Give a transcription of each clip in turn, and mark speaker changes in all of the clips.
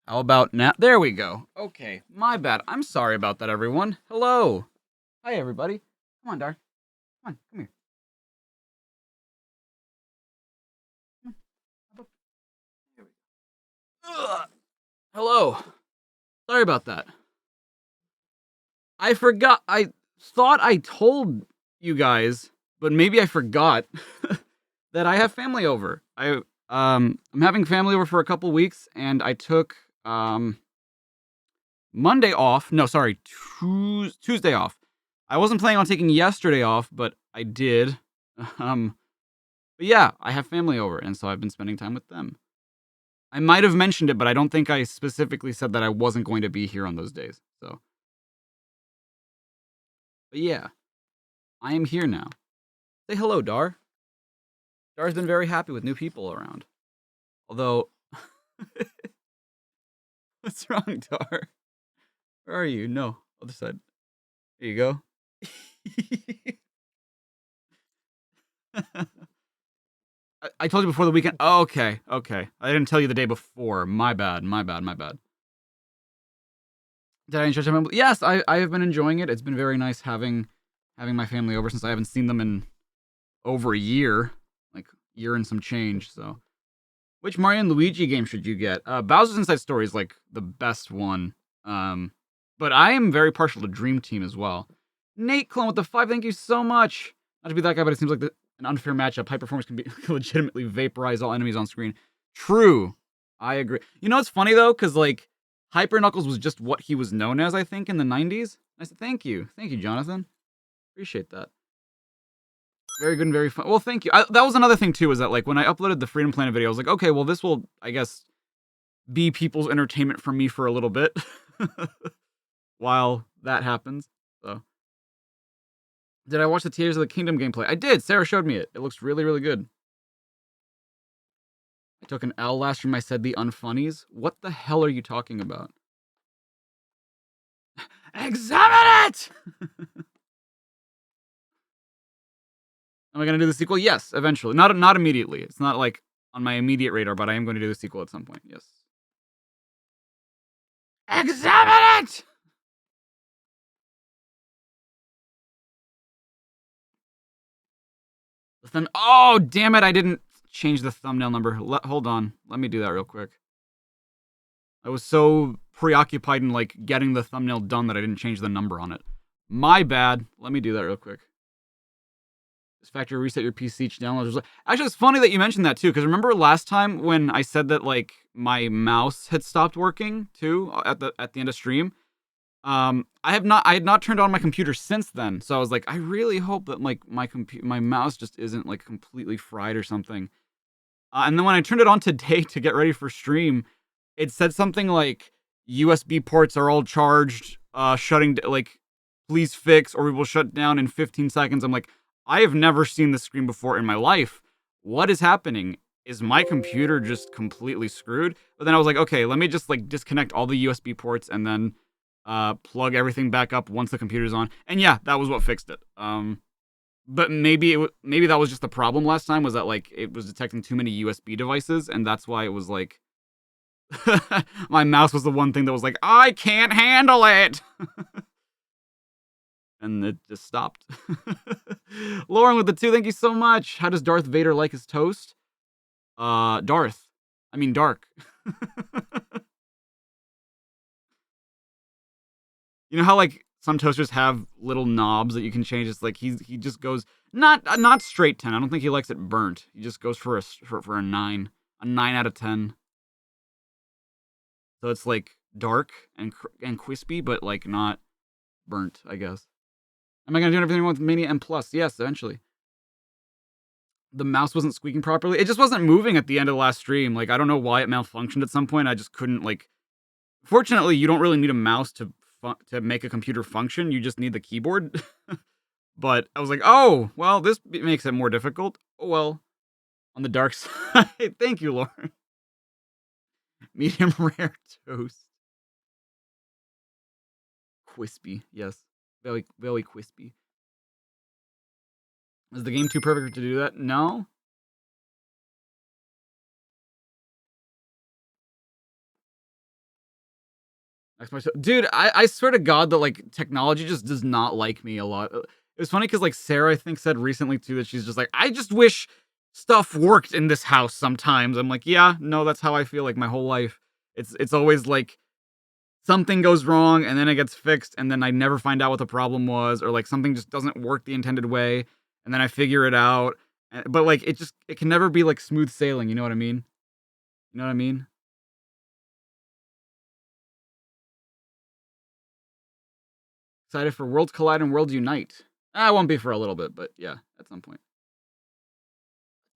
Speaker 1: How about now? There we go. Okay, my bad. I'm sorry about that, everyone. Hello. Hi, everybody. Come on, Dar. Come on, come here. Come on. Here we go. Ugh. Hello. Sorry about that. I forgot. I thought I told you guys, but maybe I forgot that I have family over. I'm having family over for a couple weeks, and I took Monday off. No, sorry, Tuesday off. I wasn't planning on taking yesterday off, but I did. Um, but yeah, I have family over, and so I've been spending time with them. I might have mentioned it, but I don't think I specifically said that I wasn't going to be here on those days. So, but yeah, I am here now. Say hello, Dar. Dar's been very happy with new people around. Although, what's wrong, Dar? Where are you? No, other side. There you go. I told you before the weekend. Oh, okay, okay. I didn't tell you the day before. My bad. My bad. My bad. Did I enjoy time? Yes, I have been enjoying it. It's been very nice having my family over since I haven't seen them in over a year, like year and some change. So, which Mario and Luigi game should you get? Bowser's Inside Story is like the best one. But I am very partial to Dream Team as well. Nate Clone with the 5, thank you so much. Not to be that guy, but it seems like an unfair matchup. High performance can legitimately vaporize all enemies on screen. True. I agree. You know what's funny though? Because like Hyper Knuckles was just what he was known as, I think, in the 90s. I said, thank you. Thank you, Jonathan. Appreciate that. Very good and very fun. Well, thank you. That was another thing too, is that like when I uploaded the Freedom Planet video, I was like, okay, well, this will, I guess, be people's entertainment for me for a little bit while that happens. So, did I watch the Tears of the Kingdom gameplay? I did. Sarah showed me it. It looks really, really good. I took an L last stream. I said the unfunnies. What the hell are you talking about? Examine it! Am I going to do the sequel? Yes, eventually. Not immediately. It's not like on my immediate radar, but I am going to do the sequel at some point. Yes. Examine it! Oh, damn it. I didn't change the thumbnail number. Hold on. Let me do that real quick. I was so preoccupied in like getting the thumbnail done that I didn't change the number on it. My bad. Let me do that real quick. This factory reset your PC each download. Actually, it's funny that you mentioned that too, because remember last time when I said that like my mouse had stopped working too at the end of stream. I had not turned on my computer since then, so I was like, I really hope that like my mouse just isn't like completely fried or something. And then when I turned it on today to get ready for stream, it said something like USB ports are all charged, shutting like please fix or we will shut down in 15 seconds. I'm like, I have never seen this screen before in my life. What is happening? Is my computer just completely screwed? But then I was like, okay, let me just like disconnect all the USB ports and then plug everything back up once the computer's on. And yeah, that was what fixed it. But maybe that was just the problem last time, was that like it was detecting too many USB devices, and that's why it was like my mouse was the one thing that was like, I can't handle it. And it just stopped. Lauren with the 2, thank you so much. How does Darth Vader like his toast? Darth. I mean Dark. You know how like some toasters have little knobs that you can change? It's like he just goes not straight 10. I don't think he likes it burnt. He just goes for a 9, a 9 out of 10. So it's like dark and crispy, but like not burnt, I guess. Am I gonna do everything with Mania M Plus? Yes, eventually. The mouse wasn't squeaking properly. It just wasn't moving at the end of the last stream. Like I don't know why it malfunctioned at some point. I just couldn't like. Fortunately, you don't really need a mouse to make a computer function. You just need the keyboard. But I was like, oh, well, this makes it more difficult. Oh, well, on the dark side. Thank you, Lauren. Medium rare toast. Crispy, yes. Very, very crispy. Is the game too perfect to do that? No. Dude, I swear to God that like technology just does not like me a lot. It was funny because like Sarah, I think, said recently too that she's just like, I just wish stuff worked in this house sometimes. I'm like, yeah, no, that's how I feel like my whole life. It's always like something goes wrong and then it gets fixed and then I never find out what the problem was, or like something just doesn't work the intended way and then I figure it out. But like it can never be like smooth sailing, you know what I mean? You know what I mean? Excited for Worlds Collide and Worlds Unite. I won't be for a little bit, but yeah, at some point.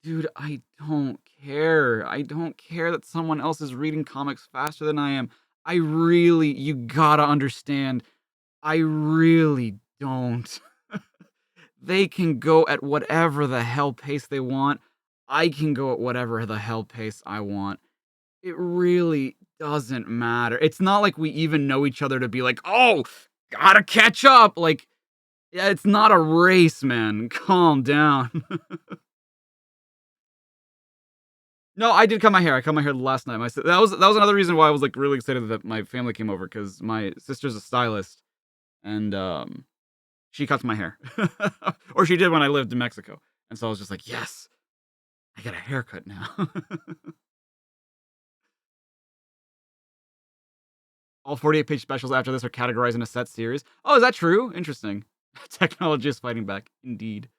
Speaker 1: Dude, I don't care. I don't care that someone else is reading comics faster than I am. You gotta understand, I really don't. They can go at whatever the hell pace they want. I can go at whatever the hell pace I want. It really doesn't matter. It's not like we even know each other to be like, oh, gotta catch up. Like, yeah, it's not a race, man. Calm down. No, I did cut my hair. I cut my hair last night. That was another reason why I was like really excited that my family came over, because my sister's a stylist and she cuts my hair, or she did when I lived in Mexico, and so I was just like, yes, I got a haircut now. All 48-page specials after this are categorized in a set series. Oh, is that true? Interesting. Technology is fighting back, indeed.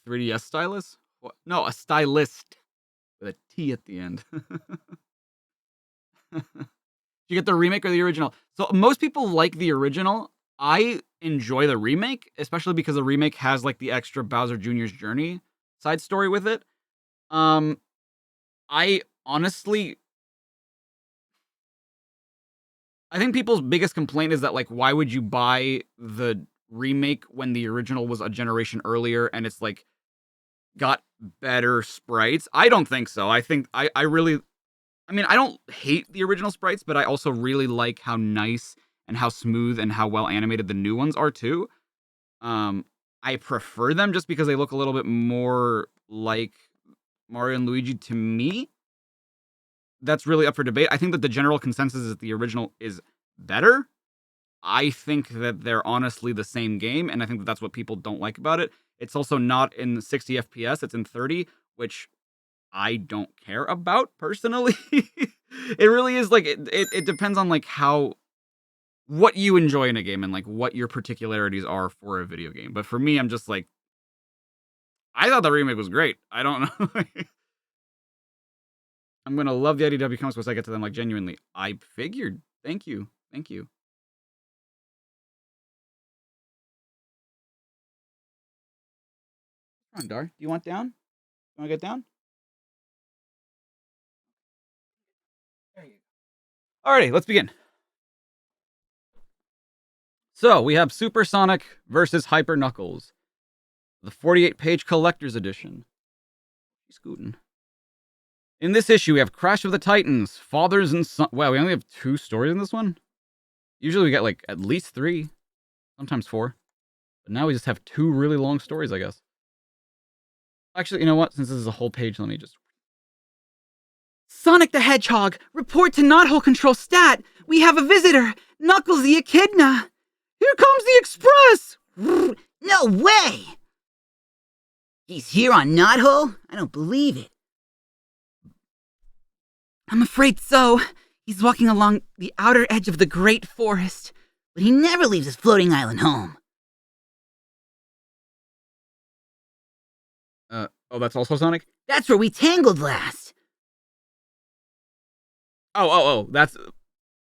Speaker 1: 3DS stylus? What? No, a stylist with a T at the end. You get the remake or the original? So most people like the original. I enjoy the remake, especially because the remake has like the extra Bowser Jr.'s journey side story with it. Um, I honestly, I think people's biggest complaint is that like, why would you buy the remake when the original was a generation earlier and it's like got better sprites? I don't think so. I think I really, I mean, I don't hate the original sprites, but I also really like how nice and how smooth and how well animated the new ones are too. Um, I prefer them just because they look a little bit more like Mario and Luigi to me. That's really up for debate. I think that the general consensus is that the original is better. I think that they're honestly the same game, and I think that that's what people don't like about it. It's also not in 60 FPS, it's in 30, which I don't care about personally. It really is like it depends on like how what you enjoy in a game and like what your particularities are for a video game. But for me, I'm just like, I thought the remake was great. I don't know. I'm gonna love the IDW comics once I get to them. Like genuinely, I figured. Thank you, thank you. Come on, Dar. Do you want down? You want to get down? There you go. Alrighty, let's begin. So we have Supersonic versus Hyper Knuckles, the 48-page collector's edition. Scootin'. In this issue, we have Crash of the Titans, Fathers and Sons. Wow, we only have 2 stories in this one? Usually we get like at least 3, sometimes 4. But now we just have 2 really long stories, I guess. Actually, you know what? Since this is a whole page, let me just... Sonic the Hedgehog, report to Knothole Control Stat. We have a visitor, Knuckles the Echidna. Here comes the express!
Speaker 2: No way! He's here on Knothole? I don't believe it.
Speaker 3: I'm afraid so. He's walking along the outer edge of the Great Forest.
Speaker 2: But he never leaves his floating island home.
Speaker 1: Oh, that's also Sonic?
Speaker 2: That's where we tangled last.
Speaker 1: Oh, that's...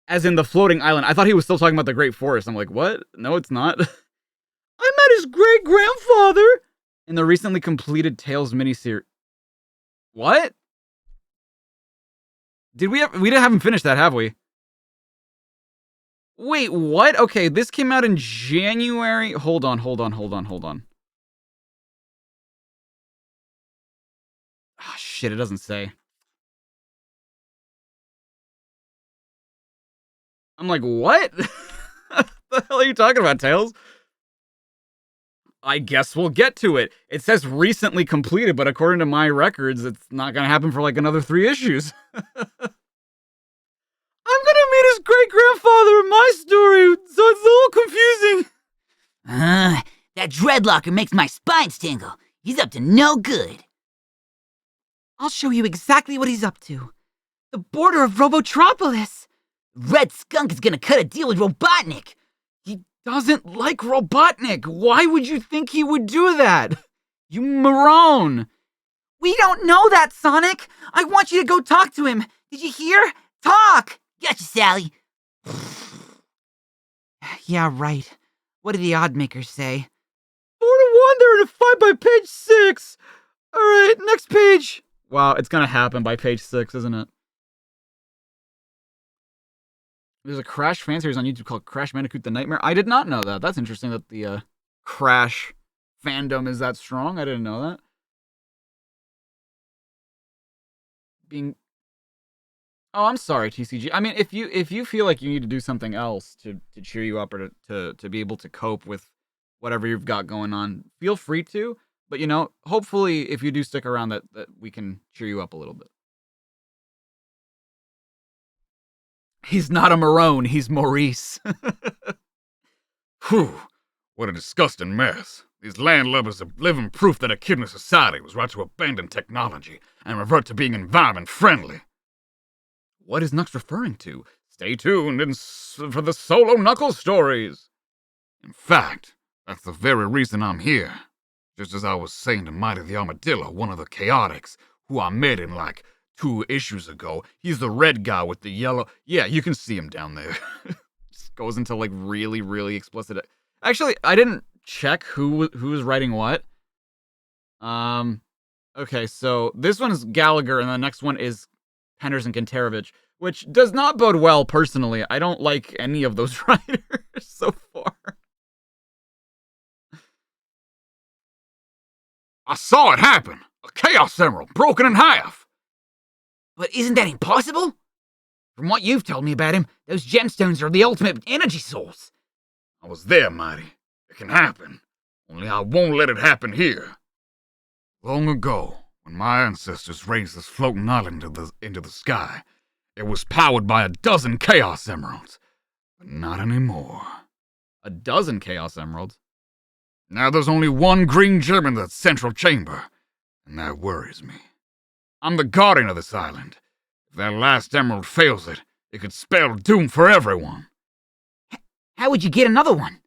Speaker 1: As in the floating island. I thought he was still talking about the Great Forest. I'm like, what? No, it's not. I met his great-grandfather in the recently completed Tales miniseries. What? We haven't finished that, have we? Wait, what? Okay, this came out in January. Hold on. Ah, shit, it doesn't say. I'm like, what? What the hell are you talking about, Tails? I guess we'll get to it. It says recently completed, but according to my records, it's not gonna happen for like another 3 issues. I'm gonna meet his great-grandfather in my story, so it's a little confusing.
Speaker 2: That dreadlocker makes my spines tingle. He's up to no good.
Speaker 3: I'll show you exactly what he's up to. The border of Robotropolis.
Speaker 2: Red Skunk is gonna cut a deal with Robotnik.
Speaker 1: He doesn't like Robotnik. Why would you think he would do that? You moron.
Speaker 3: We don't know that, Sonic. I want you to go talk to him. Did you hear? Talk!
Speaker 2: Gotcha, Sally.
Speaker 3: Yeah, right. What did the oddmakers say?
Speaker 1: 4-1, they're in a fight by page 6. Alright, next page. Wow, it's gonna happen by page 6, isn't it? There's a Crash fan series on YouTube called Crash Bandicoot the Nightmare. I did not know that. That's interesting that the Crash fandom is that strong. I didn't know that. Oh, I'm sorry, TCG. I mean, if you feel like you need to do something else to cheer you up or to be able to cope with whatever you've got going on, feel free to. But, hopefully if you do stick around that we can cheer you up a little bit. He's not a Marone, he's Maurice.
Speaker 4: Whew, what a disgusting mess. These landlubbers are living proof that echidna society was right to abandon technology and revert to being environment-friendly.
Speaker 1: What is Nux referring to?
Speaker 4: Stay tuned for the Solo Knuckles stories. In fact, that's the very reason I'm here. Just as I was saying to Mighty the Armadillo, one of the Chaotix, who I met in like 2 issues ago. He's the red guy with the yellow... Yeah, you can see him down there. Just goes into like really, really explicit... Actually, I didn't check who was writing what. Okay, so this one is Gallagher, and the next one is Henderson Kantarovich, which does not bode well, personally. I don't like any of those writers so far. I saw it happen! A Chaos Emerald, broken in half!
Speaker 2: But isn't that impossible? From what you've told me about him, those gemstones are the ultimate energy source.
Speaker 4: I was there, Mighty. It can happen. Only I won't let it happen here. Long ago, when my ancestors raised this floating island into the sky, it was powered by a dozen Chaos Emeralds. But not anymore.
Speaker 1: A dozen Chaos Emeralds?
Speaker 4: Now there's only one green gem in the central chamber, and that worries me. I'm the guardian of this island. If that last emerald fails it, it could spell doom for everyone.
Speaker 2: How would you get another one?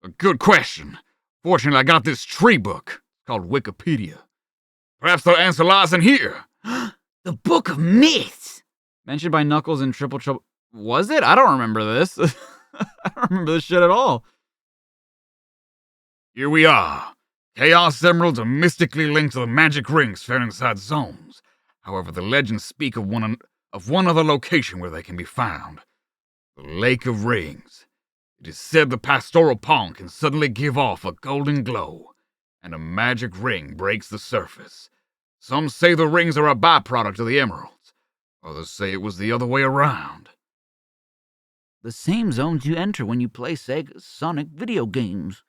Speaker 4: A good question. Fortunately, I got this tree book. It's called Wikipedia. Perhaps the answer lies in here.
Speaker 2: The Book of Myths!
Speaker 1: Mentioned by Knuckles in Triple Trouble. Was it? I don't remember this. I don't remember this shit at all.
Speaker 4: Here we are. Chaos Emeralds are mystically linked to the magic rings found inside zones. However, the legends speak of one other location where they can be found. The Lake of Rings. It is said the pastoral pond can suddenly give off a golden glow, and a magic ring breaks the surface. Some say the rings are a byproduct of the emeralds. Others say it was the other way around.
Speaker 2: The same zones you enter when you play Sega Sonic video games.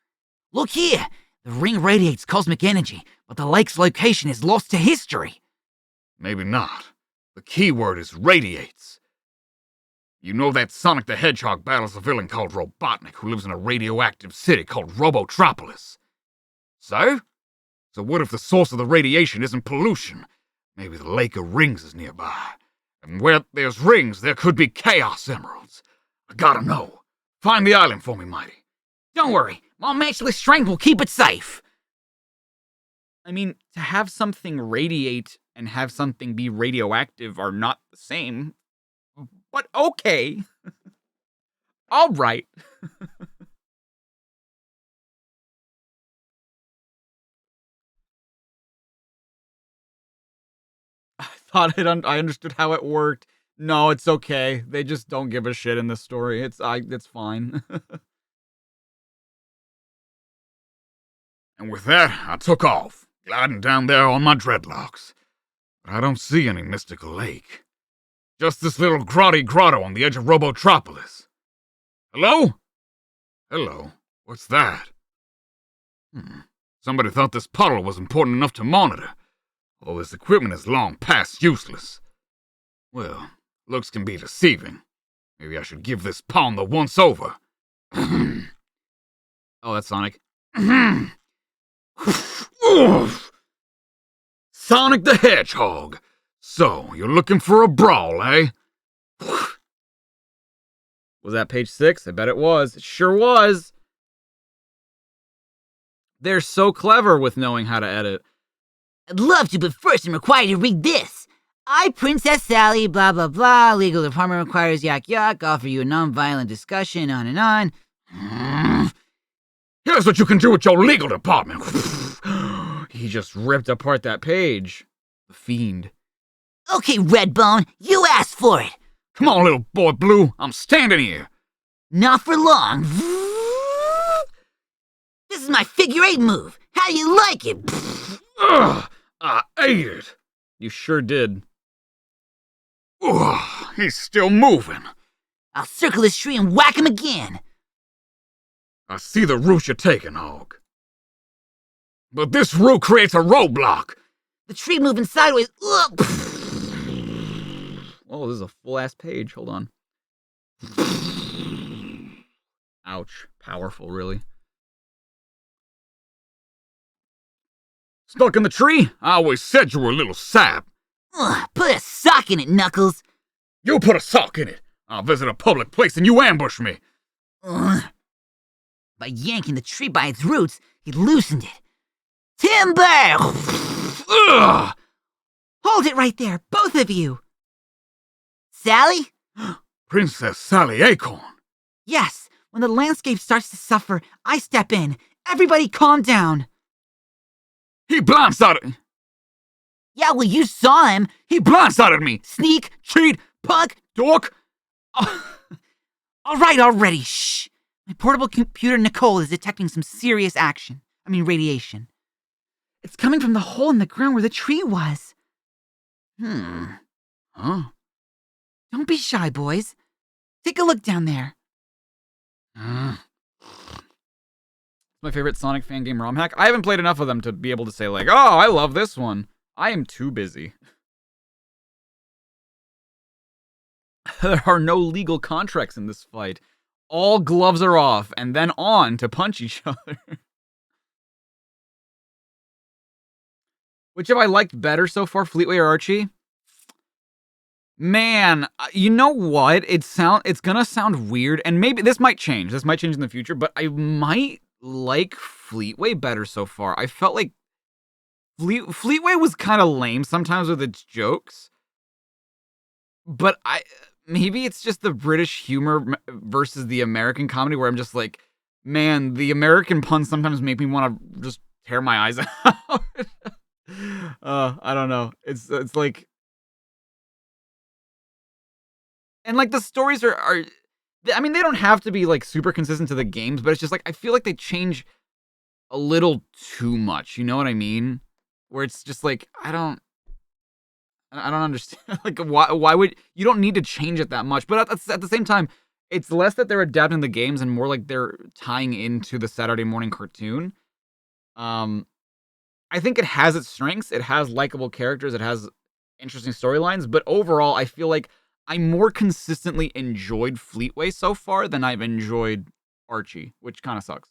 Speaker 2: Look here! The ring radiates cosmic energy, but the lake's location is lost to history.
Speaker 4: Maybe not. The key word is radiates. You know that Sonic the Hedgehog battles a villain called Robotnik who lives in a radioactive city called Robotropolis. So? So what if the source of the radiation isn't pollution? Maybe the Lake of Rings is nearby. And where there's rings, there could be Chaos Emeralds. I gotta know. Find the island for me, Mighty.
Speaker 2: Don't worry, my matchless strength will keep it safe.
Speaker 1: I mean, to have something radiate and have something be radioactive are not the same. But okay. All right. I thought I understood how it worked. No, it's okay. They just don't give a shit in this story. It's fine.
Speaker 4: And with that, I took off, gliding down there on my dreadlocks. But I don't see any mystical lake. Just this little grotto on the edge of Robotropolis. Hello? Hello? What's that? Somebody thought this puddle was important enough to monitor, although this equipment is long past useless. Well, looks can be deceiving. Maybe I should give this pawn the once-over.
Speaker 1: Oh, that's Sonic.
Speaker 4: Sonic the Hedgehog. So, you're looking for a brawl, eh?
Speaker 1: Was that page 6? I bet it was. It sure was. They're so clever with knowing how to edit.
Speaker 2: I'd love to, but first I'm required to read this. I, Princess Sally, blah blah blah, legal department requires yak yak, offer you a non-violent discussion, on and on.
Speaker 4: Here's what you can do with your legal department.
Speaker 1: He just ripped apart that page. The fiend.
Speaker 2: Okay, Redbone, you asked for it.
Speaker 4: Come on, little boy Blue. I'm standing here.
Speaker 2: Not for long. This is my figure 8 move. How do you like it?
Speaker 4: Ugh, I ate it.
Speaker 1: You sure did.
Speaker 4: Ugh, he's still moving.
Speaker 2: I'll circle this tree and whack him again.
Speaker 4: I see the route you're taking, Hog. But this route creates a roadblock.
Speaker 2: The tree moving sideways. Ugh.
Speaker 1: Oh, this is a full-ass page. Hold on. Ouch. Powerful, really.
Speaker 4: Stuck in the tree? I always said you were a little sap.
Speaker 2: Ugh, put a sock in it, Knuckles.
Speaker 4: You put a sock in it. I'll visit a public place and you ambush me.
Speaker 2: Ugh. By yanking the tree by its roots, he loosened it. Timber!
Speaker 4: Ugh!
Speaker 3: Hold it right there, both of you.
Speaker 2: Sally?
Speaker 4: Princess Sally Acorn.
Speaker 3: Yes, when the landscape starts to suffer, I step in. Everybody calm down.
Speaker 4: He blindsided.
Speaker 2: Yeah, well, you saw him.
Speaker 4: He blindsided me.
Speaker 2: Sneak,
Speaker 4: Cheat.
Speaker 2: punk.
Speaker 4: Dork.
Speaker 3: All right, already, shh. My portable computer Nicole is detecting some serious radiation. It's coming from the hole in the ground where the tree was.
Speaker 4: Huh?
Speaker 3: Don't be shy, boys. Take a look down there.
Speaker 1: My favorite Sonic fan game ROM hack. I haven't played enough of them to be able to say, like, oh, I love this one. I am too busy. There are no legal contracts in this fight. All gloves are off, and then on to punch each other. Which have I liked better so far, Fleetway or Archie? Man, you know what? It's gonna sound weird, and maybe this might change. This might change in the future, but I might like Fleetway better so far. I felt like Fleetway was kind of lame sometimes with its jokes, but maybe it's just the British humor versus the American comedy where I'm just like, man, the American puns sometimes make me want to just tear my eyes out. I don't know. It's like, and like the stories are I mean, they don't have to be like super consistent to the games, but it's just like I feel like they change a little too much. You know what I mean? Where it's just like I don't understand. Like why would you don't need to change it that much? But at the same time, it's less that they're adapting the games and more like they're tying into the Saturday morning cartoon. I think it has its strengths. It has likable characters. It has interesting storylines. But overall, I feel like I more consistently enjoyed Fleetway so far than I've enjoyed Archie, which kind of sucks.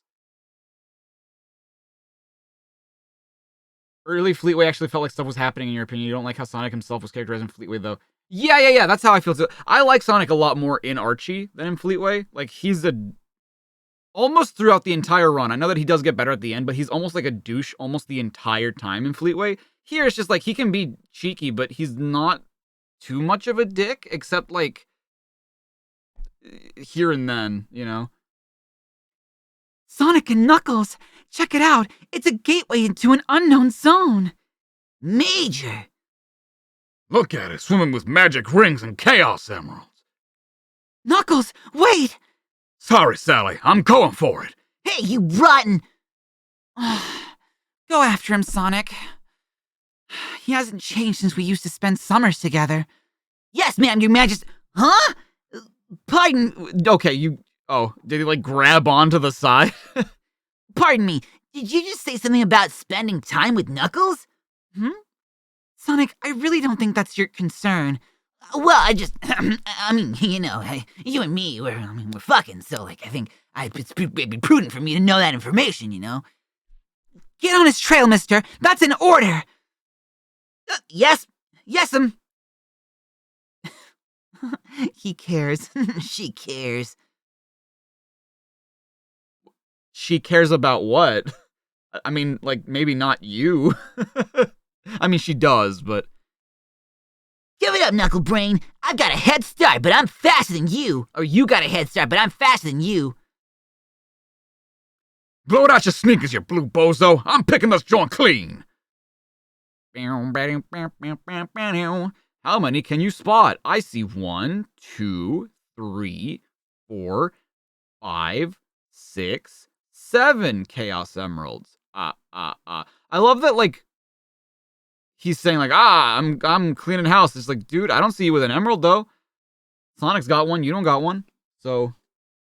Speaker 1: Early Fleetway actually felt like stuff was happening, in your opinion. You don't like how Sonic himself was characterized in Fleetway, though. Yeah. That's how I feel too. I like Sonic a lot more in Archie than in Fleetway. Like, he's almost throughout the entire run. I know that he does get better at the end, but he's almost like a douche almost the entire time in Fleetway. Here, it's just like he can be cheeky, but he's not too much of a dick, except like here and then, you know?
Speaker 3: Sonic and Knuckles, check it out. It's a gateway into an unknown zone.
Speaker 2: Major.
Speaker 4: Look at it, swimming with magic rings and chaos emeralds.
Speaker 3: Knuckles, wait!
Speaker 4: Sorry, Sally, I'm going for it.
Speaker 2: Hey, you rotten.
Speaker 3: Go after him, Sonic. He hasn't changed since we used to spend summers together.
Speaker 2: Yes, ma'am, your majesty. Huh? Pardon.
Speaker 1: Okay, did he like grab onto the side?
Speaker 2: Pardon me.
Speaker 3: Did you just say something about spending time with Knuckles?
Speaker 2: Sonic, I really don't think that's your concern.
Speaker 3: Well, I mean, you know, you and me, we're fucking, so, like, I think it'd be prudent for me to know that information, you know?
Speaker 2: Get on his trail, mister. That's an order.
Speaker 3: Yes,
Speaker 2: He cares.
Speaker 3: she cares.
Speaker 1: She cares about what? I mean, like, maybe not you. I mean, she does, but...
Speaker 3: Give it up, Knuckle Brain. I've got a head start, but I'm faster than you. Or you got a head start, but I'm faster than you.
Speaker 4: Blow it out your sneakers, you blue bozo. I'm picking this joint clean.
Speaker 1: How many can you spot? I see 1, 2, 3, 4, 5, 6, 7 Chaos Emeralds. I love that, like, he's saying, like, I'm cleaning house. It's like, dude, I don't see you with an emerald, though. Sonic's got one. You don't got one. So,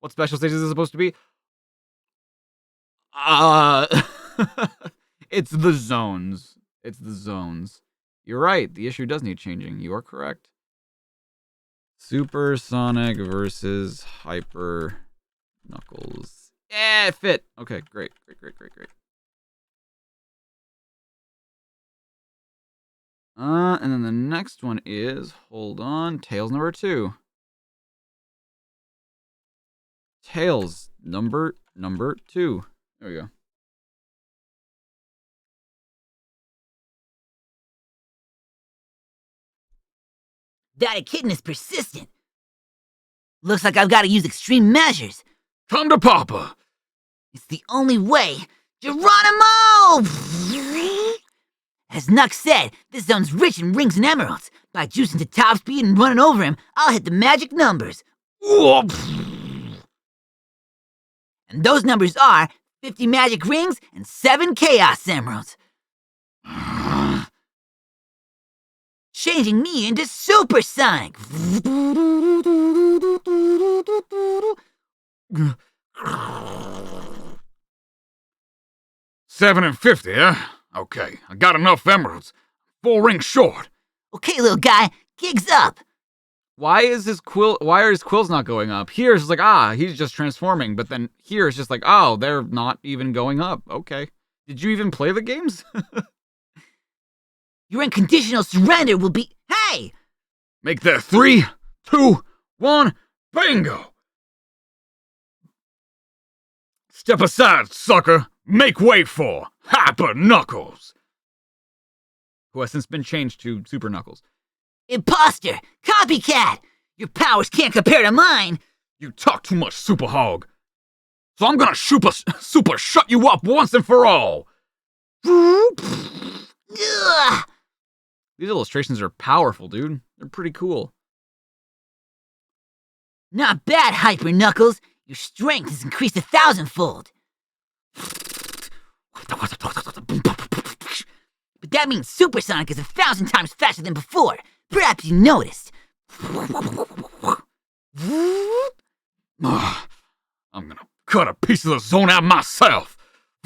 Speaker 1: what special stage is this supposed to be? It's the zones. It's the zones. You're right. The issue does need changing. You are correct. Super Sonic versus Hyper Knuckles. Yeah, it fit. Okay, great. And then the next one is, hold on, Tails number 2. Tails number 2. There we go.
Speaker 3: That echidna is persistent. Looks like I've got to use extreme measures.
Speaker 4: Come to Papa.
Speaker 3: It's the only way. Geronimo! As Nuck said, this zone's rich in rings and emeralds. By juicing to top speed and running over him, I'll hit the magic numbers. And those numbers are 50 magic rings and 7 chaos emeralds. Changing me into Super Sonic.
Speaker 4: 7 and 50, huh? Okay, I got enough emeralds. 4 rings short.
Speaker 3: Okay, little guy, gig's up.
Speaker 1: Why are his quills not going up? Here it's like, he's just transforming, but then here it's just like, oh, they're not even going up. Okay. Did you even play the games?
Speaker 3: Your unconditional surrender will be... Hey!
Speaker 4: Make that 3, 2, 1, bingo! Step aside, sucker. Make way for Hyper Knuckles.
Speaker 1: Who has since been changed to Super Knuckles.
Speaker 3: Imposter! Copycat! Your powers can't compare to mine!
Speaker 4: You talk too much, Super Hog. So I'm gonna super shut you up once and for all.
Speaker 3: Ugh.
Speaker 1: These illustrations are powerful, dude. They're pretty cool.
Speaker 3: Not bad, Hyper Knuckles. Your strength has increased 1,000-fold. But that means Super Sonic is 1,000 times faster than before. Perhaps you noticed.
Speaker 4: I'm gonna cut a piece of the zone out myself.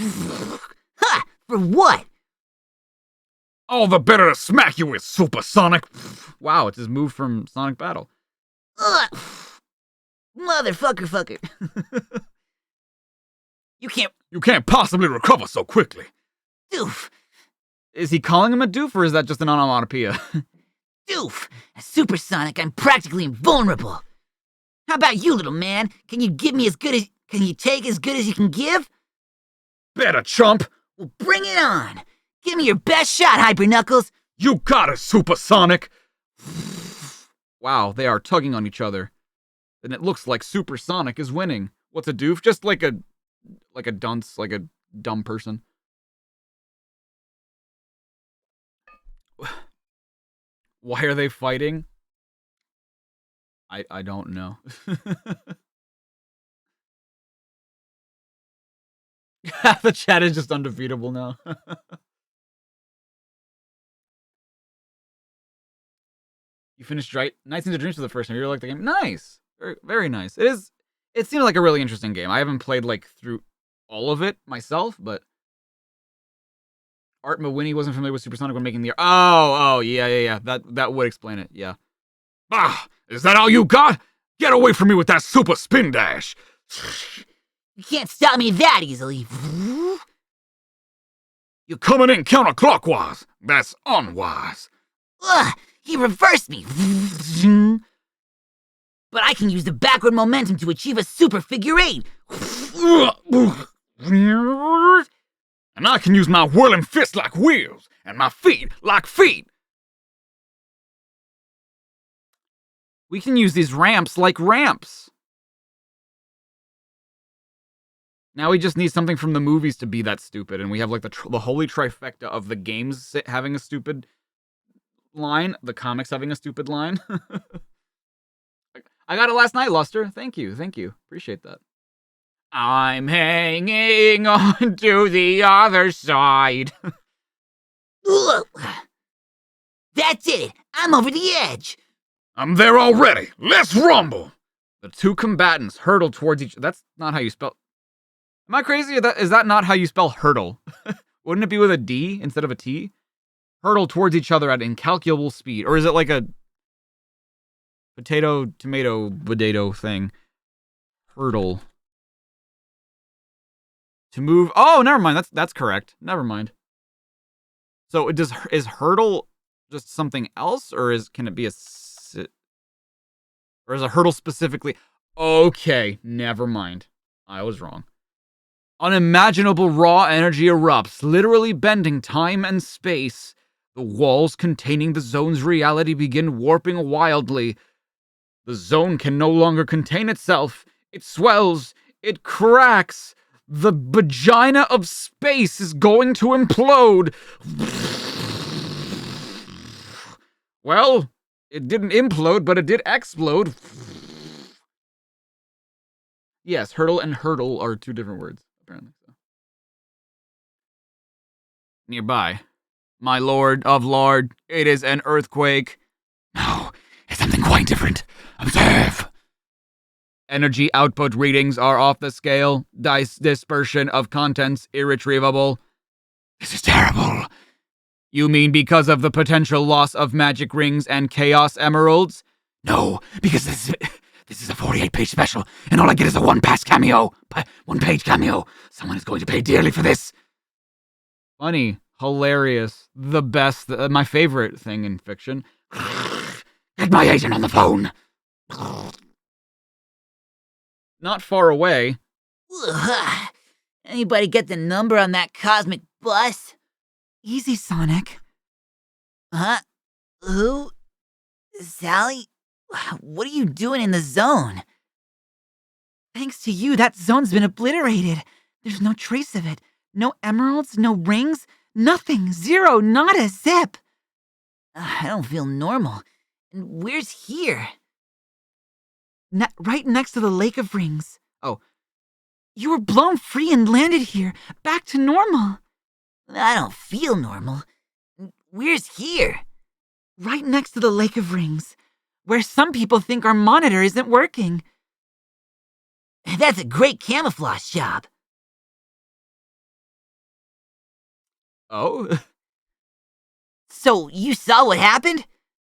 Speaker 3: Ha! For what?
Speaker 4: All the better to smack you with, Super Sonic.
Speaker 1: Wow, it's his move from Sonic Battle.
Speaker 3: Ugh. Motherfucker. You
Speaker 4: can't possibly recover so quickly.
Speaker 3: Doof.
Speaker 1: Is he calling him a doof, or is that just an onomatopoeia?
Speaker 3: Doof. As Super Sonic, I'm practically invulnerable. How about you, little man? Can you take as good as you can give?
Speaker 4: Better, chump.
Speaker 3: Well, bring it on. Give me your best shot, Hyper Knuckles.
Speaker 4: You got it, Super Sonic.
Speaker 1: Wow, they are tugging on each other. And it looks like Super Sonic is winning. What's a doof? Just like a dunce, like a dumb person. Why are they fighting? I don't know. The chat is just undefeatable now. You finished Nights into Dreams for the first time. You really like the game? Nice. Very, very nice. It seems like a really interesting game. I haven't played like through all of it myself, but Art Mawini wasn't familiar with Supersonic when making the... Oh, yeah. That would explain it, yeah.
Speaker 4: Ah, is that all you got? Get away from me with that super spin dash.
Speaker 3: You can't stop me that easily.
Speaker 4: You're coming in counterclockwise. That's unwise.
Speaker 3: Ugh, he reversed me. But I can use the backward momentum to achieve a super figure eight.
Speaker 4: And I can use my whirling fists like wheels, and my feet like feet.
Speaker 1: We can use these ramps like ramps. Now we just need something from the movies to be that stupid, and we have like the holy trifecta of the games having a stupid line, the comics having a stupid line. I got it last night, Luster. Thank you. Appreciate that. I'm hanging on to the other side.
Speaker 3: That's it. I'm over the edge.
Speaker 4: I'm there already. Let's rumble.
Speaker 1: The two combatants hurtle towards each... That's not how you spell... Am I crazy? Is that not how you spell hurdle? Wouldn't it be with a D instead of a T? Hurtle towards each other at incalculable speed. Or is it like a potato, tomato, potato thing? Hurdle. To move... Oh, never mind. That's correct. Never mind. So is hurdle just something else? Or can it be a... Or is a hurdle specifically... Okay, never mind. I was wrong. Unimaginable raw energy erupts, literally bending time and space. The walls containing the zone's reality begin warping wildly. The zone can no longer contain itself. It swells. It cracks. The vagina of space is going to implode. Well, it didn't implode, but it did explode. Yes, hurdle and hurdle are two different words, apparently. So. Nearby. My lord of lord, it is an earthquake.
Speaker 2: No, it's something quite different. Observe.
Speaker 1: Energy output readings are off the scale. Dice dispersion of contents irretrievable.
Speaker 2: This is terrible.
Speaker 1: You mean because of the potential loss of magic rings and chaos emeralds?
Speaker 2: No, because this is a 48-page special, and all I get is a one-page cameo. Someone is going to pay dearly for this.
Speaker 1: Funny, hilarious, the best, my favorite thing in fiction.
Speaker 2: Get my agent on the phone.
Speaker 1: Not far away.
Speaker 3: Ugh. Anybody get the number on that cosmic bus?
Speaker 5: Easy, Sonic.
Speaker 3: Huh? Who? Sally? What are you doing in the zone?
Speaker 5: Thanks to you, that zone's been obliterated. There's no trace of it. No emeralds, no rings, nothing. Zero, not a zip.
Speaker 3: I don't feel normal. And where's here?
Speaker 5: Right next to the Lake of Rings.
Speaker 1: Oh.
Speaker 5: You were blown free and landed here, back to normal.
Speaker 3: I don't feel normal. Where's here?
Speaker 5: Right next to the Lake of Rings, where some people think our monitor isn't working.
Speaker 3: That's a great camouflage job.
Speaker 1: Oh?
Speaker 3: So, you saw what happened?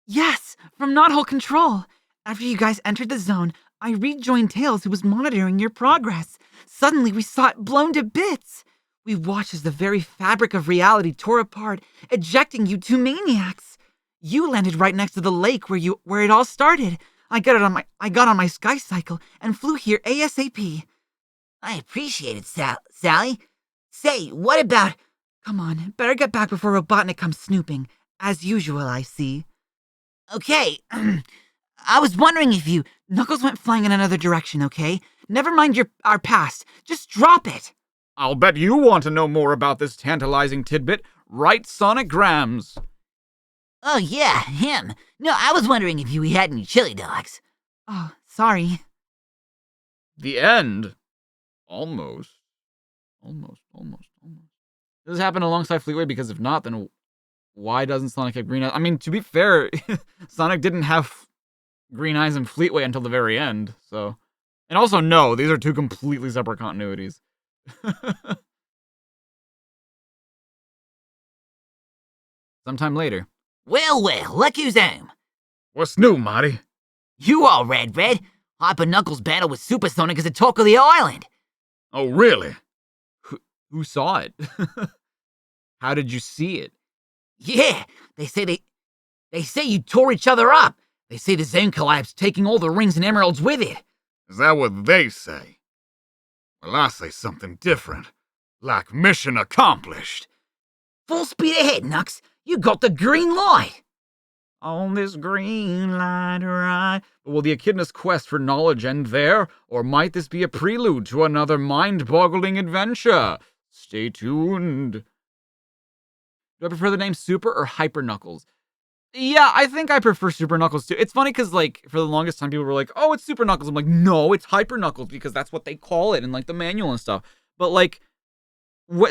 Speaker 5: Yes, from Knothole Control. After you guys entered the zone, I rejoined Tails, who was monitoring your progress. Suddenly, we saw it blown to bits. We watched as the very fabric of reality tore apart, ejecting you two maniacs. You landed right next to the lake where it all started. I got on my sky cycle and flew here ASAP.
Speaker 3: I appreciate it, Sally. Say, what about...
Speaker 5: Come on, better get back before Robotnik comes snooping. As usual, I see.
Speaker 3: Okay, I was wondering if you...
Speaker 5: Knuckles went flying in another direction, okay? Never mind our past. Just drop it.
Speaker 1: I'll bet you want to know more about this tantalizing tidbit. Right, Sonic Grams?
Speaker 3: Oh, yeah, him. No, I was wondering if you had any chili dogs.
Speaker 5: Oh, sorry.
Speaker 1: The end. Almost. Does this happen alongside Fleetway? Because if not, then why doesn't Sonic have green eyes? I mean, to be fair, Sonic didn't have green eyes in Fleetway until the very end, so... And also, no, these are two completely separate continuities. sometime later.
Speaker 3: Well, look who's home.
Speaker 4: What's new, Marty?
Speaker 3: You all Red. Hyper Knuckles battle with Supersonic is the talk of the island.
Speaker 4: Oh, really?
Speaker 1: Who saw it? How did you see it?
Speaker 3: Yeah, they say you tore each other up. They say the zone collapsed, taking all the rings and emeralds with it.
Speaker 4: Is that what they say? Well, I say something different. Like mission accomplished.
Speaker 3: Full speed ahead, Nux. You got the green light.
Speaker 1: On this green light ride. Will the echidna's quest for knowledge end there, or might this be a prelude to another mind-boggling adventure? Stay tuned. Do I prefer the name Super or Hyper Knuckles? Yeah, I think I prefer Super Knuckles too. It's funny because, like, for the longest time, people were like, oh, it's Super Knuckles. I'm like, no, it's Hyper Knuckles because that's what they call it in, like, the manual and stuff. But, like,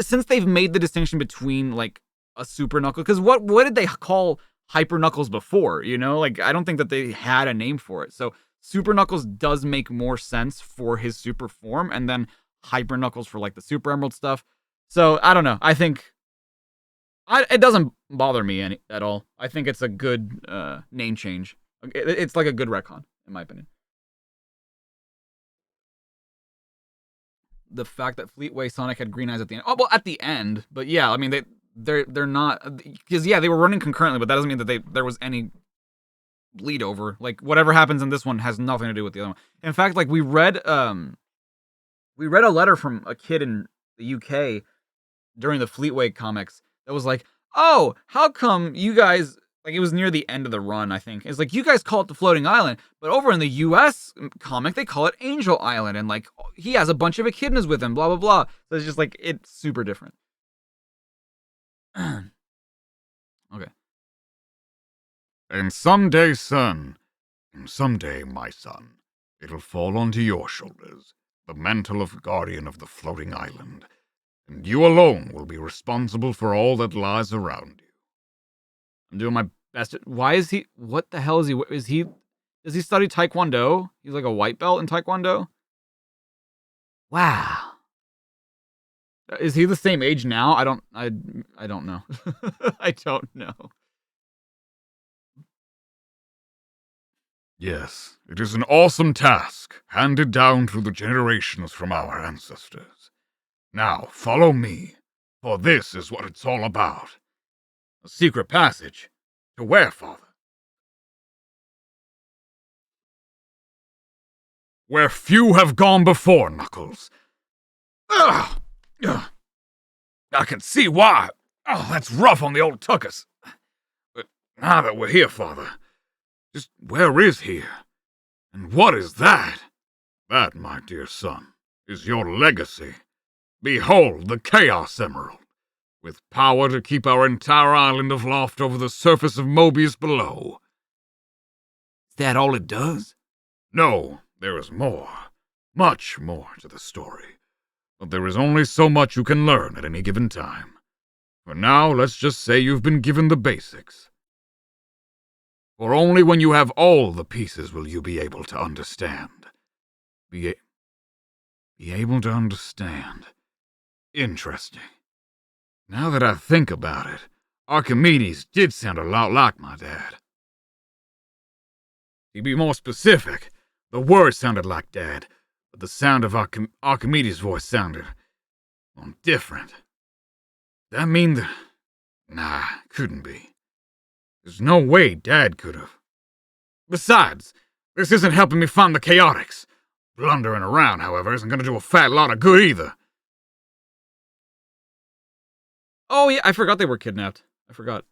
Speaker 1: since they've made the distinction between, like, a Super Knuckles, because what did they call Hyper Knuckles before, you know? Like, I don't think that they had a name for it. So Super Knuckles does make more sense for his super form, and then Hyper Knuckles for, like, the Super Emerald stuff. So, I don't know. I think it doesn't bother me at all. I think it's a good name change. It's like a good retcon, in my opinion. The fact that Fleetway Sonic had green eyes at the end. Oh, well, at the end. But yeah, I mean, they're not, because yeah, they were running concurrently, but that doesn't mean that there was any bleed over. Like, whatever happens in this one has nothing to do with the other one. In fact, like, we read a letter from a kid in the UK during the Fleetway comics that was like, oh, how come you guys, like, it was near the end of the run, I think. It's like, you guys call it the Floating Island, but over in the US comic, they call it Angel Island, and, like, he has a bunch of echidnas with him, blah, blah, blah. So it's just, like, it's super different. Okay.
Speaker 4: And someday, son, and someday, my son, it'll fall onto your shoulders, the mantle of guardian of the floating island, and you alone will be responsible for all that lies around you.
Speaker 1: I'm doing my best. Why is he, what the hell is he, does he study Taekwondo? He's like a white belt in Taekwondo?
Speaker 3: Wow.
Speaker 1: Is he the same age now? I don't know. I don't know.
Speaker 4: Yes, it is an awesome task, handed down through the generations from our ancestors. Now, follow me, for this is what it's all about. A secret passage. To where, Father? Where few have gone before, Knuckles. Ugh! Ugh. I can see why. Oh, that's rough on the old tuckus. But now that we're here, Father, just where is here? And what is that? That, my dear son, is your legacy. Behold the Chaos Emerald, with power to keep our entire island aloft over the surface of Mobius below.
Speaker 2: Is that all it does?
Speaker 4: No, there is more. Much more to the story. But there is only so much you can learn at any given time. For now, let's just say you've been given the basics. For only when you have all the pieces will you be able to understand. Be able to understand. Interesting. Now that I think about it, Archimedes did sound a lot like my dad. To be more specific, the words sounded like Dad, but the sound of Archimedes' voice sounded different. That mean that... Nah, couldn't be. There's no way Dad could have. Besides, this isn't helping me find the chaotics. Blundering around, however, isn't going to do a fat lot of good either.
Speaker 1: Oh, yeah, I forgot they were kidnapped. I forgot.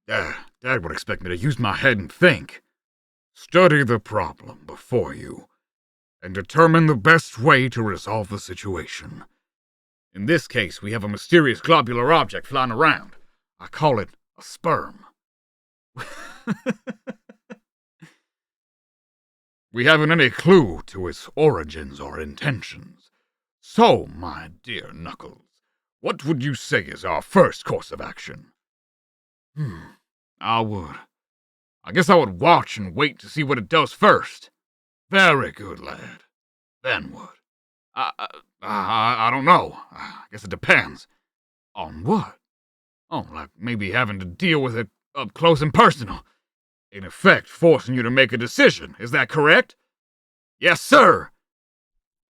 Speaker 4: Dad would expect me to use my head and think. Study the problem before you, and determine the best way to resolve the situation. In this case, we have a mysterious globular object flying around. I call it a sperm. We haven't any clue to its origins or intentions. So, my dear Knuckles, what would you say is our first course of action? I guess I would watch and wait to see what it does first. Very good, lad. Then what? I don't know. I guess it depends. On what? Oh, like maybe having to deal with it up close and personal. In effect, forcing you to make a decision. Is that correct? Yes, sir.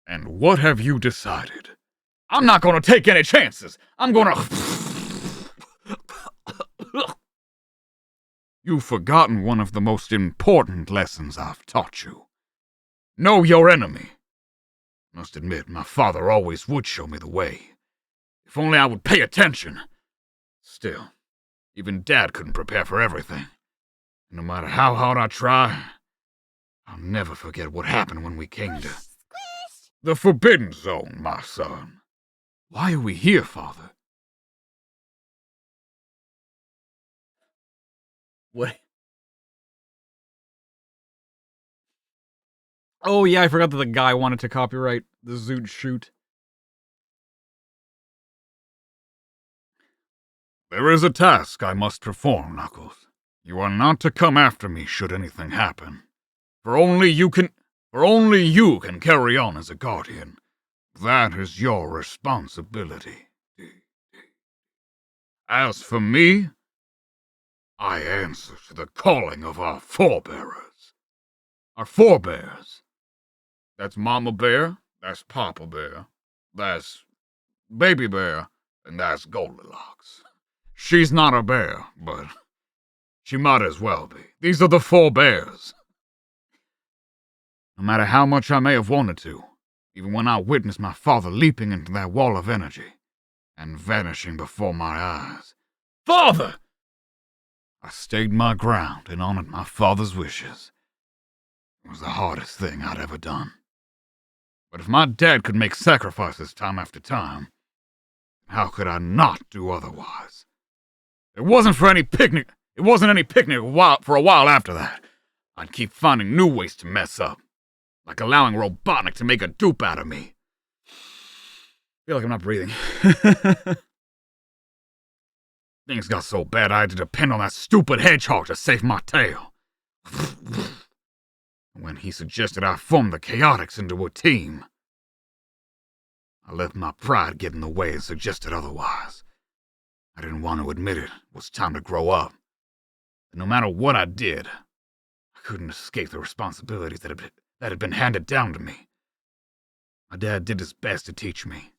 Speaker 4: And what have you decided? I'm not gonna take any chances. I'm gonna... You've forgotten one of the most important lessons I've taught you. Know your enemy. Must admit, my father always would show me the way. If only I would pay attention. Still, even Dad couldn't prepare for everything. No matter how hard I try, I'll never forget what happened when we came to the Forbidden Zone, my son. Why are we here, Father?
Speaker 1: What? Oh yeah, I forgot that the guy wanted to copyright the Zoot shoot.
Speaker 4: There is a task I must perform, Knuckles. You are not to come after me should anything happen. For only you can carry on as a guardian. That is your responsibility. As for me, I answer to the calling of our forebearers. Our forebears. That's Mama Bear, that's Papa Bear, that's Baby Bear, and that's Goldilocks. She's not a bear, but she might as well be. These are the forebears. No matter how much I may have wanted to, even when I witnessed my father leaping into that wall of energy and vanishing before my eyes. Father! I stayed my ground and honored my father's wishes. It was the hardest thing I'd ever done. But if my dad could make sacrifices time after time, how could I not do otherwise? It wasn't any picnic for a while after that. I'd keep finding new ways to mess up, like allowing Robotnik to make a dupe out of me.
Speaker 1: I feel like I'm not breathing.
Speaker 4: Things got so bad I had to depend on that stupid Hedgehog to save my tail. When he suggested I form the Chaotix into a team, I let my pride get in the way and suggested otherwise. I didn't want to admit it was time to grow up. And no matter what I did, I couldn't escape the responsibilities that had been handed down to me. My dad did his best to teach me,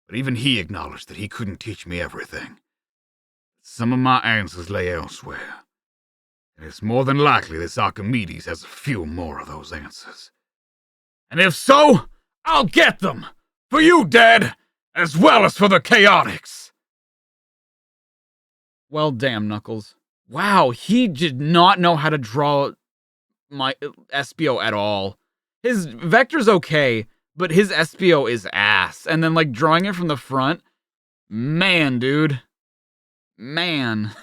Speaker 4: but even he acknowledged that he couldn't teach me everything. Some of my answers lay elsewhere. And it's more than likely this Archimedes has a few more of those answers. And if so, I'll get them! For you, Dad, as well as for the Chaotix!
Speaker 1: Well, damn, Knuckles. Wow, he did not know how to draw my SBO at all. His vector's okay, but his SBO is ass. And then, like, drawing it from the front, man, dude. Man.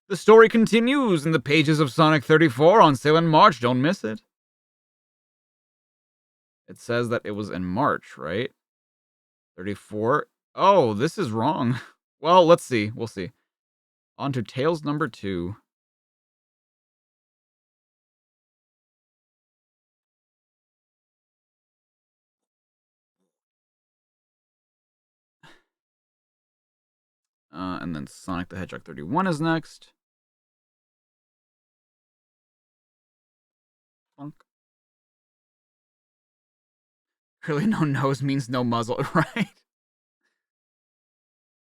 Speaker 1: The story continues in the pages of Sonic 34 on sale in March. Don't miss it. It says that it was in March, right? 34. Oh, this is wrong. Well, let's see. We'll see. On to Tales number 2. And then Sonic the Hedgehog 31 is next. Funk. Clearly no nose means no muzzle, right?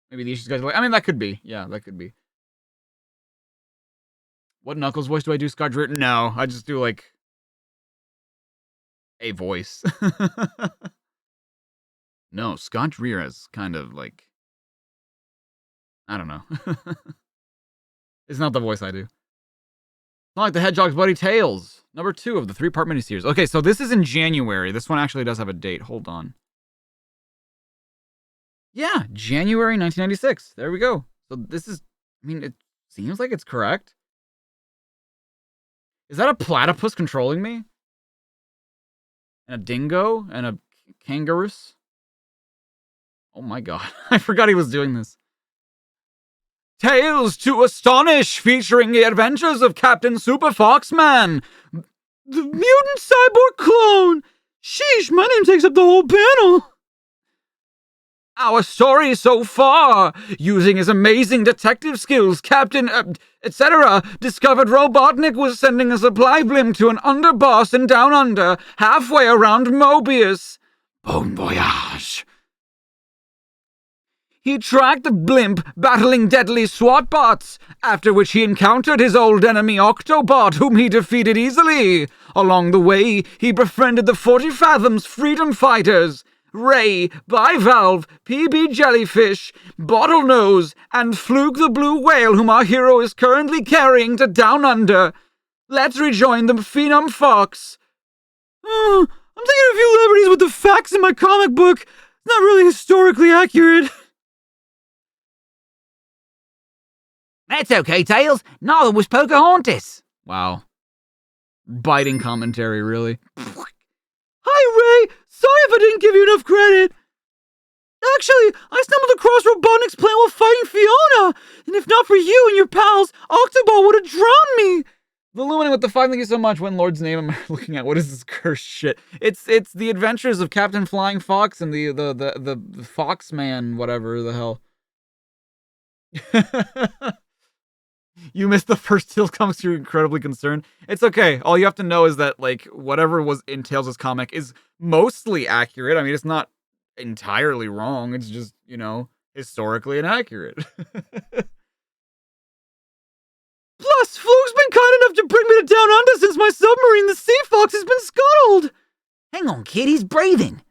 Speaker 1: Maybe these guys are like, I mean, that could be. Yeah, that could be. What Knuckles voice do I do, Scott Dreer? No, I just do, like, a voice. No, Scott Dreer is kind of, like, I don't know. It's not the voice I do. Not like the Hedgehog's Buddy Tales, number 2 of the 3-part miniseries. Okay, so this is in January. This one actually does have a date. Hold on. Yeah, January 1996. There we go. So this is, I mean, it seems like it's correct. Is that a platypus controlling me? And a dingo? And a kangaroo? Oh my god. I forgot he was doing this. Tales to Astonish, featuring the adventures of Captain Super Foxman, the mutant cyborg clone. Sheesh, my name takes up the whole panel. Our story so far, using his amazing detective skills, Captain, etc., discovered Robotnik was sending a supply blimp to an underboss in Down Under, halfway around Mobius.
Speaker 2: Bon voyage.
Speaker 1: He tracked the blimp, battling deadly SWAT bots, after which he encountered his old enemy Octobot, whom he defeated easily. Along the way, he befriended the 40 Fathoms Freedom Fighters, Ray, Bivalve, PB Jellyfish, Bottlenose, and Fluke the Blue Whale, whom our hero is currently carrying to Down Under. Let's rejoin the Phenom Fox. I'm taking a few liberties with the facts in my comic book. It's not really historically accurate.
Speaker 2: That's okay, Tails. Neither was Pocahontas.
Speaker 1: Wow. Biting commentary, really.
Speaker 5: Hi, Ray! Sorry if I didn't give you enough credit. Actually, I stumbled across Robotnik's plan while fighting Fiona, and if not for you and your pals, Octobot would have drowned me.
Speaker 1: The Luminant with the 5, thank you so much. When Lord's name am I looking at? What is this cursed shit? It's the adventures of Captain Flying Fox and the Fox Man, whatever the hell. You missed the first Tails comics, you're incredibly concerned. It's okay. All you have to know is that, like, whatever was in Tails' comic is mostly accurate. I mean, it's not entirely wrong. It's just, you know, historically inaccurate.
Speaker 5: Plus, Fluke's been kind enough to bring me to Down Under since my submarine, the Sea Fox, has been scuttled.
Speaker 2: Hang on, kid. He's breathing.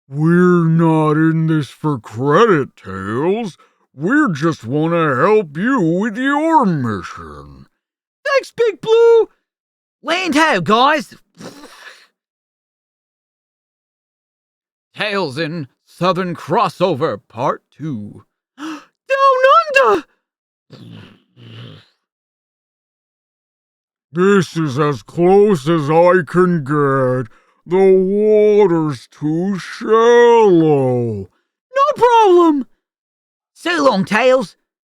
Speaker 4: We're not in this for credit, Tails. We just want to help you with your mission.
Speaker 5: Thanks, Big Blue.
Speaker 2: Land ho, guys.
Speaker 1: Tails in Southern Crossover Part 2.
Speaker 5: Down Under.
Speaker 4: This is as close as I can get. The water's too shallow.
Speaker 5: No problem.
Speaker 2: So long, Tails.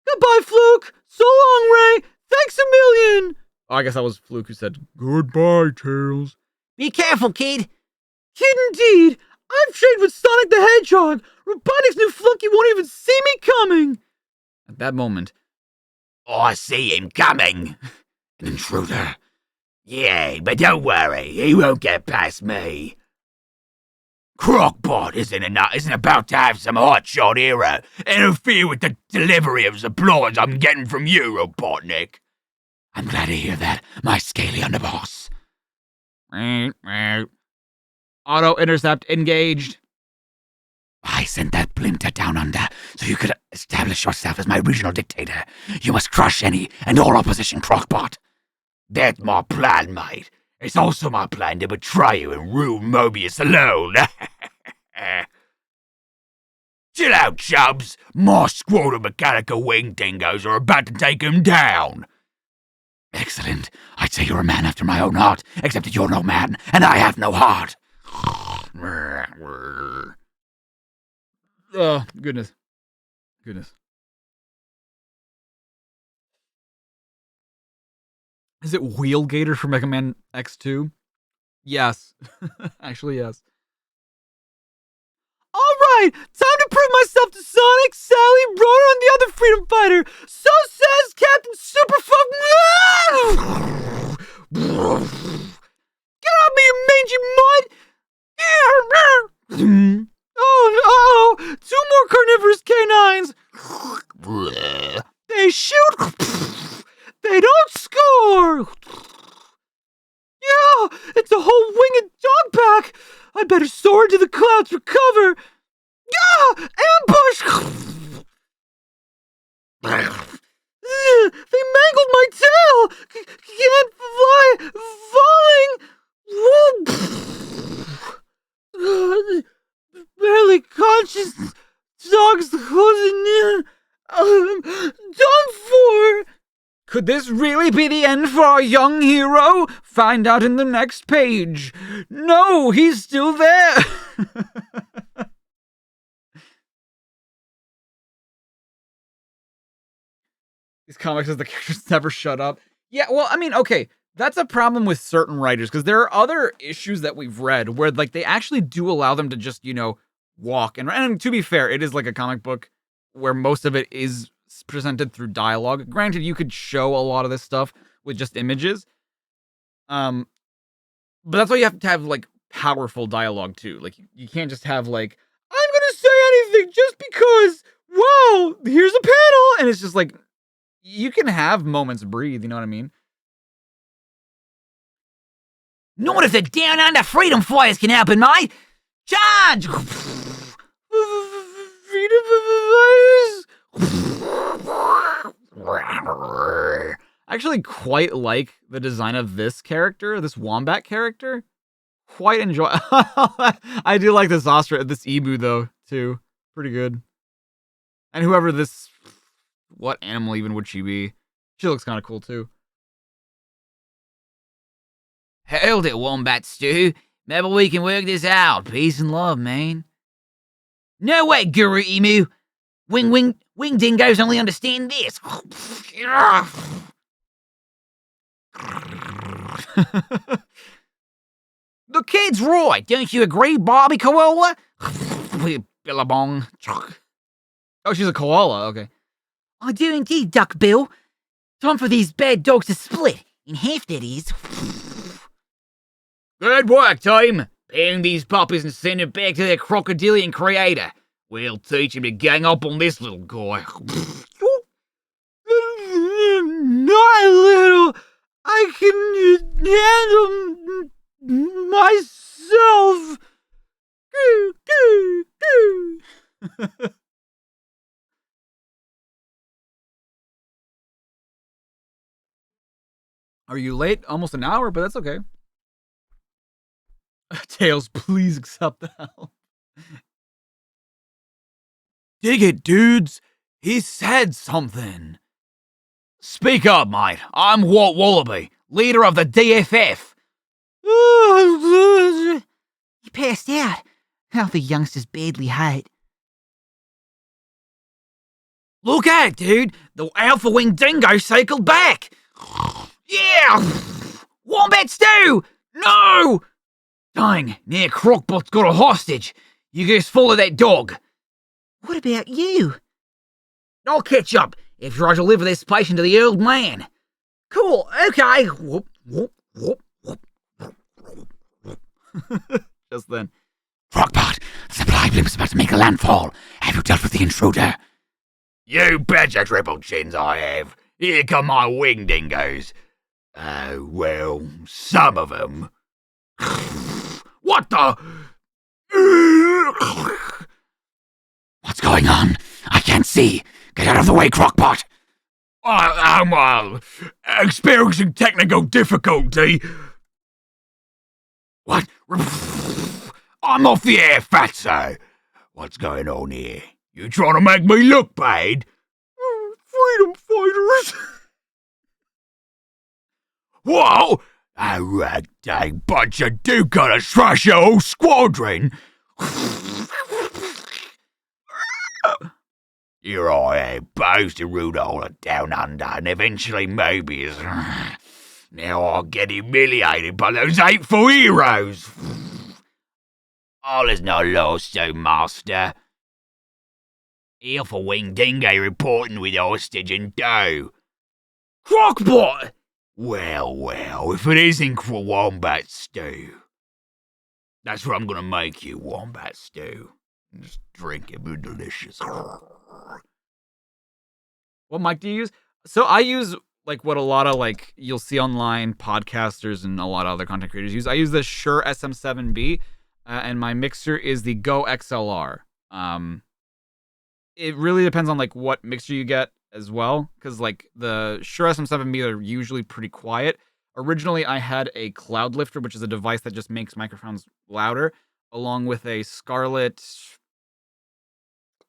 Speaker 5: Goodbye, Fluke. So long, Ray. Thanks a million.
Speaker 1: Oh, I guess that was Fluke who said,
Speaker 4: Goodbye, Tails.
Speaker 2: Be careful, kid.
Speaker 5: Kid indeed. I've trained with Sonic the Hedgehog. Robotnik's new flunky won't even see me coming.
Speaker 1: at that moment,
Speaker 2: I see him coming. An intruder. Yeah, but don't worry, he won't get past me. Crocbot isn't about to have some hotshot hero interfere with the delivery of supplies I'm getting from you, Robotnik. I'm glad to hear that, my scaly underboss.
Speaker 1: auto intercept engaged.
Speaker 2: I sent that blimp to Down Under so you could establish yourself as my regional dictator. You must crush any and all opposition, Crocbot. That's my plan, mate. It's also my plan to betray you and rule Mobius alone. Chill out, chubs. My squad of mechanical wing dingoes are about to take him down. Excellent. I'd say you're a man after my own heart, except that you're no man, and I have no heart.
Speaker 1: Oh, goodness. Goodness. Is it Wheelgator from Mega Man X2? Yes. Actually, yes.
Speaker 5: Alright, time to prove myself to Sonic, Sally, Rotor, and the other freedom fighter. So says Captain Superfuck. Get off me, you mangy mud! Oh no! 2 more carnivorous canines! They shoot! They don't score! Yeah! It's a whole winged dog pack! I better soar into the clouds for cover! Yeah! Ambush! They mangled my tail! Can't fly! Falling! Barely conscious. Dogs closing in. Done for!
Speaker 1: Could this really be the end for our young hero? Find out in the next page. No, he's still there. These comics, as the characters never shut up. Yeah, well, I mean, okay, that's a problem with certain writers, because there are other issues that we've read where, like, they actually do allow them to just, you know, walk. And to be fair, it is like a comic book where most of it is presented through dialogue. Granted, you could show a lot of this stuff with just images. But that's why you have to have like powerful dialogue too. Like you can't just have like, I'm gonna say anything just because, wow, here's a panel, and it's just like, you can have moments breathe, you know what I mean?
Speaker 3: Not if the Down Under Freedom Fighters can help it, mate. Charge!
Speaker 1: I actually quite like the design of this character, this wombat character. Quite enjoy. I do like this ostrich, this emu though too. Pretty good. And whoever this, what animal even would she be? She looks kind of cool too.
Speaker 3: Hold it, Wombat Stew. Maybe we can work this out. Peace and love, man. No way, Guru Emu. Wing dingoes only understand this. The kid's right, don't you agree, Bobby Koala? Billabong.
Speaker 1: Oh, she's a koala. Okay.
Speaker 3: I do indeed, Duck Bill. Time for these bad dogs to split. In half, that is.
Speaker 2: Good work, team. Pairing these puppies and send them back to their crocodilian creator. We'll teach him to gang up on this little guy.
Speaker 5: Not a little. I can handle myself.
Speaker 1: Are you late? Almost an hour, but that's okay. Tails, please accept the help.
Speaker 2: Dig it, dudes. He said something. Speak up, mate. I'm Walt Wallaby, leader of the DFF.
Speaker 3: He passed out. How the youngster's badly hurt.
Speaker 2: Look at it, dude. The alpha wing dingo cycled back. Yeah! Wombat Stew! No! Dang, near Crockbot's got a hostage. You guys follow that dog.
Speaker 3: What about you?
Speaker 2: I'll catch up after I deliver this patient to the old man.
Speaker 3: Cool, okay.
Speaker 2: Whoop, whoop, whoop, whoop.
Speaker 1: Just then.
Speaker 2: Crockpot, the supply blimp's about to make a landfall. Have you dealt with the intruder? You betcha, Triple Chins, I have. Here come my wing dingoes. Well, some of them. What the? What's going on? I can't see. Get out of the way, Crockpot. I'm experiencing technical difficulty. What? I'm off the air, fatso. What's going on here? You trying to make me look bad?
Speaker 1: Freedom fighters.
Speaker 2: Whoa! A ragtag bunch of do-gotta trash your whole squadron! Here I am, supposed to rule all of Down Under, and eventually Mobius. Now I'll get humiliated by those hateful heroes! All is not lost, so master. Alpha Wing Dingo reporting with hostage and dough. Crockpot! Well, if it isn't for Wombat Stew. That's what I'm gonna make you, Wombat Stew. Just drink it, be delicious.
Speaker 1: What mic do you use? So I use like what a lot of like you'll see online podcasters and a lot of other content creators use. I use the Shure SM7B, and my mixer is the Go XLR. It really depends on like what mixer you get as well, because like the Shure SM7B are usually pretty quiet. Originally, I had a Cloud Lifter, which is a device that just makes microphones louder, along with a Scarlett.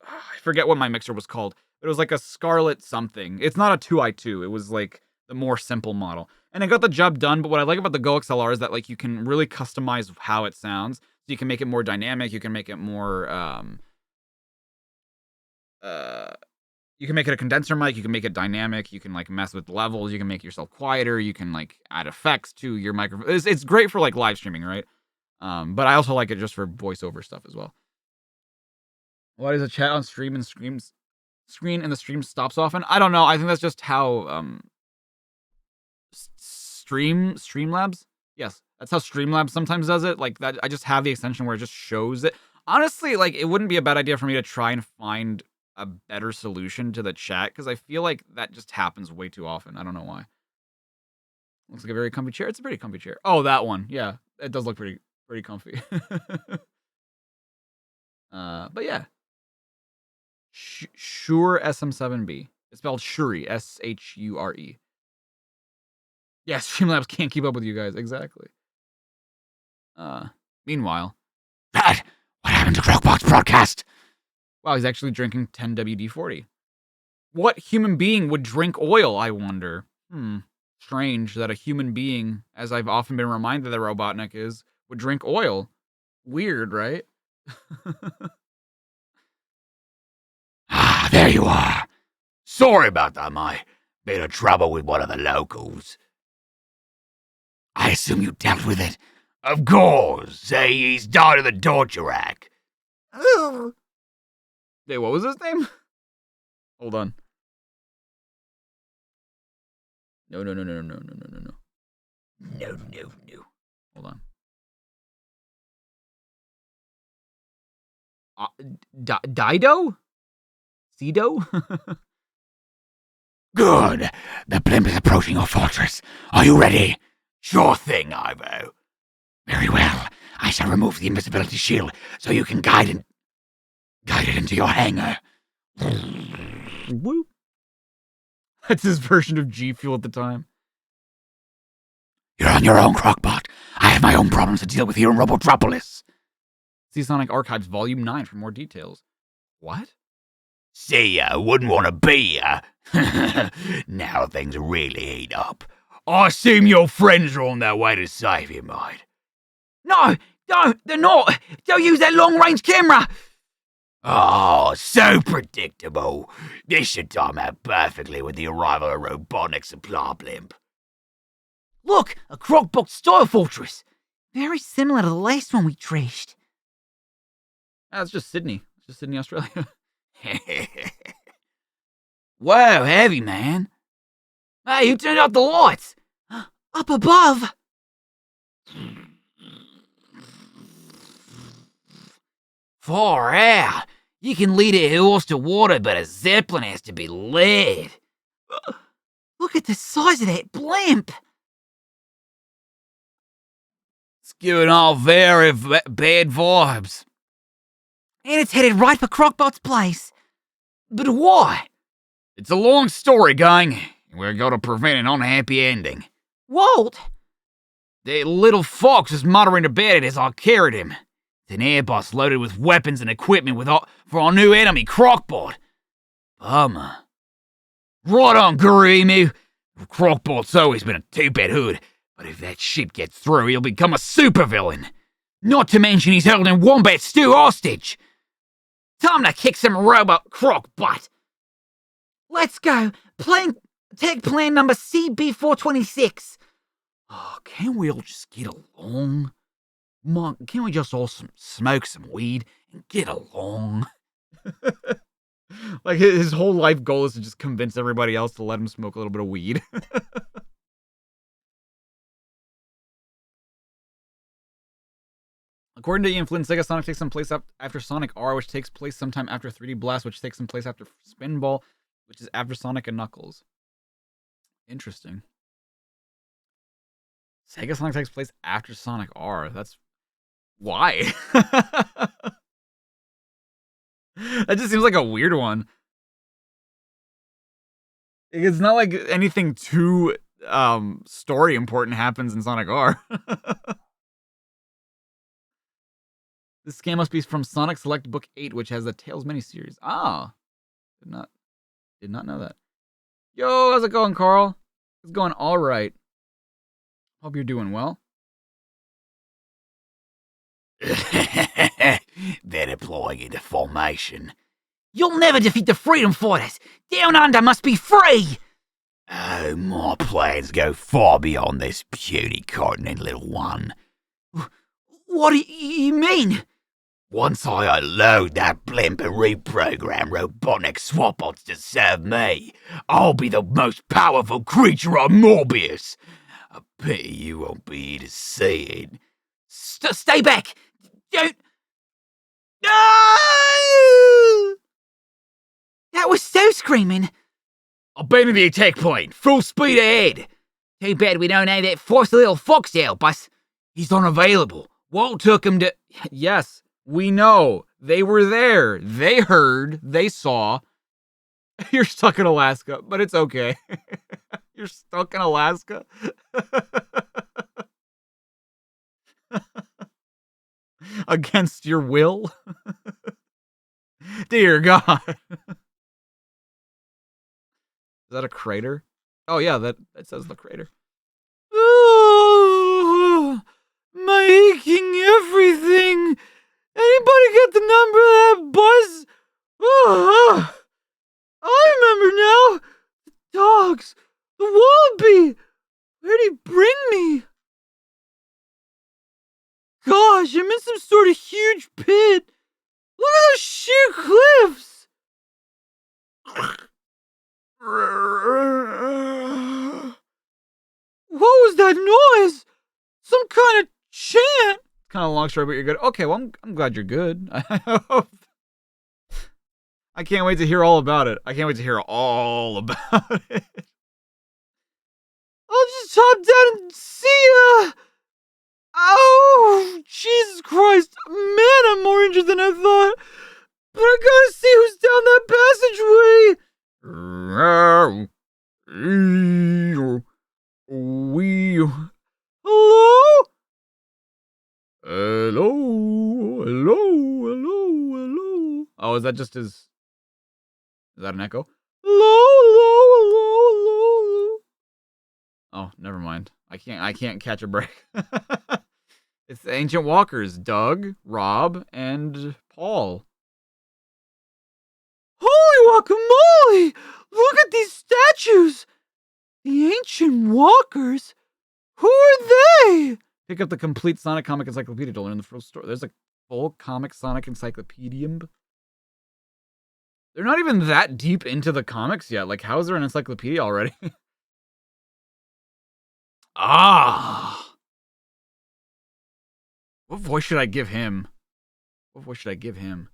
Speaker 1: I forget what my mixer was called. It was like a Scarlett something. It's not a 2i2. It was like the more simple model. And it got the job done, but what I like about the Go XLR is that like you can really customize how it sounds. So you can make it more dynamic, you can make it more you can make it a condenser mic, you can make it dynamic, you can like mess with levels, you can make yourself quieter, you can like add effects to your microphone. It's great for like live streaming, right? But I also like it just for voiceover stuff as well. Why does a chat on screen and the stream stops often? I don't know. I think that's just how Streamlabs. Yes, that's how Streamlabs sometimes does it. Like that, I just have the extension where it just shows it. Honestly, like it wouldn't be a bad idea for me to try and find a better solution to the chat because I feel like that just happens way too often. I don't know why. Looks like a very comfy chair. It's a pretty comfy chair. Oh, that one. Yeah, it does look pretty comfy. But yeah. Shure SM7B. It's spelled Shuri, Shure. Yeah, Streamlabs can't keep up with you guys. Exactly. Meanwhile.
Speaker 2: Dad, what happened to Crockpot's broadcast?
Speaker 1: Wow, he's actually drinking 10 WD-40. What human being would drink oil, I wonder? Strange that a human being, as I've often been reminded that Robotnik is, would drink oil. Weird, right?
Speaker 2: Ah, there you are. Sorry about that, mate. Bit of trouble with one of the locals. I assume you dealt with it. Of course. Say he's died of the torture rack.
Speaker 3: Ooh.
Speaker 1: Hey, what was his name? Hold on. No.
Speaker 3: No.
Speaker 1: Hold on. Dido? Cedo?
Speaker 2: Good. The blimp is approaching your fortress. Are you ready? Sure thing, Ivo. Very well. I shall remove the invisibility shield so you can guide it into your hangar.
Speaker 1: Whoop. That's his version of G Fuel at the time.
Speaker 2: You're on your own, Crockpot. I have my own problems to deal with here in Robotropolis.
Speaker 1: See Sonic Archives Volume 9 for more details. What?
Speaker 2: See ya, wouldn't want to be ya. Now things really heat up. I assume your friends are on their way to save you, mate.
Speaker 5: No, don't. They're not. Don't use that long-range camera.
Speaker 2: Oh, so predictable. This should time out perfectly with the arrival of Robotnik supply blimp.
Speaker 3: Look, a Crockpot style fortress.
Speaker 5: Very similar to the last one we trashed.
Speaker 1: It's just Sydney. It's just Sydney, Australia.
Speaker 3: Whoa, heavy, man. Hey, who turned out the lights?
Speaker 5: Up above.
Speaker 3: Far out. You can lead a horse to water, but a Zeppelin has to be led.
Speaker 5: Look at the size of that blimp.
Speaker 3: It's giving off very bad vibes.
Speaker 5: And it's headed right for Crockpot's place.
Speaker 3: But why?
Speaker 2: It's a long story, gang. We're gonna prevent an unhappy ending.
Speaker 5: Walt!
Speaker 3: The little fox was muttering about it as I carried him. It's an airbus loaded with weapons and equipment for our new enemy, Crockpot. Bummer.
Speaker 2: Right on, Guru Emu. Crockpot's always been a two-bit hood, but if that ship gets through, he'll become a supervillain.
Speaker 3: Not to mention he's holding Wombat Stew hostage. Time to kick some robot crock butt.
Speaker 5: Let's go. Tag plan number CB426.
Speaker 3: Oh, can't we all just get along? Monk, can't we just all smoke some weed and get along?
Speaker 1: Like his whole life goal is to just convince everybody else to let him smoke a little bit of weed. According to Ian Flynn, Sega Sonic takes some place after Sonic R, which takes place sometime after 3D Blast, which takes some place after Spinball, which is after Sonic and Knuckles. Interesting. Sega Sonic takes place after Sonic R. That's why. That just seems like a weird one. It's not like anything too story important happens in Sonic R. This scan must be from Sonic Select Book 8, which has the Tales miniseries. Ah, did not know that. Yo, how's it going, Carl? It's going all right. Hope you're doing well.
Speaker 2: They're deploying into formation.
Speaker 3: You'll never defeat the freedom fighters. Down Under must be free.
Speaker 2: Oh, my plans go far beyond this puny continent, little one.
Speaker 3: What do you mean?
Speaker 2: Once I unload that blimp and reprogram robotic swapbots to serve me, I'll be the most powerful creature on Morbius. I pity you won't be here to see it.
Speaker 3: Stay back! Don't. No! That was so screaming.
Speaker 1: Abandon the attack point. Full speed ahead.
Speaker 3: Too bad we don't have that forced little fox to help us.
Speaker 1: He's unavailable. Walt took him to... Yes, we know. They were there. They heard. They saw. You're stuck in Alaska, but it's okay. You're stuck in Alaska? Against your will? Dear God. Is that a crater? Oh yeah, that says the crater.
Speaker 5: Oh, my aching everything. Anybody get the number of that bus? Oh, I remember now. The dogs. The wallaby. Where'd he bring me? Gosh, I'm in some sort of huge pit. Look at those sheer cliffs. What was that noise? Some kind of chant.
Speaker 1: Kind of a long story, but you're good. Okay, well, I'm glad you're good. I can't wait to hear all about it. I can't wait to hear all about it.
Speaker 5: I'll just hop down and see ya. Oh, Jesus Christ. Man, I'm more injured than I thought. But I gotta see who's down that passageway. Hello?
Speaker 1: Hello, hello, hello, hello. Oh, is that just his... Is that an echo?
Speaker 5: Hello, hello, hello, hello.
Speaker 1: Oh, never mind. I can't catch a break. It's the Ancient Walkers, Doug, Rob, and Paul.
Speaker 5: Holy guacamole! Look at these statues! The Ancient Walkers? Who are they?
Speaker 1: Pick up the complete Sonic Comic Encyclopedia to learn the full story. There's a full comic Sonic Encyclopedium. They're not even that deep into the comics yet. Like, how is there an encyclopedia already? Ah! What voice should I give him? What voice should I give him?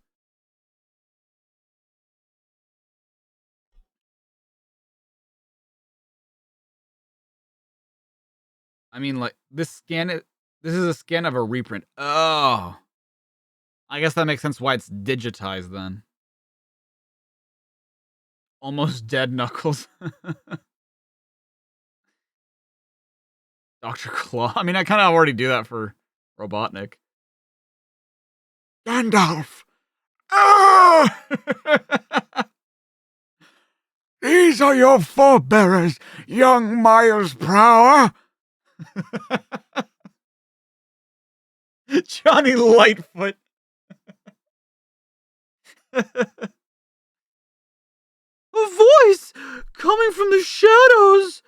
Speaker 1: I mean, like, this is a scan of a reprint. Oh. I guess that makes sense why it's digitized then. Almost dead Knuckles. Dr. Claw. I mean, I kind of already do that for Robotnik.
Speaker 4: Gandalf! Ah! These are your forebearers, young Miles Prower.
Speaker 1: Johnny Lightfoot.
Speaker 5: A voice coming from the shadows.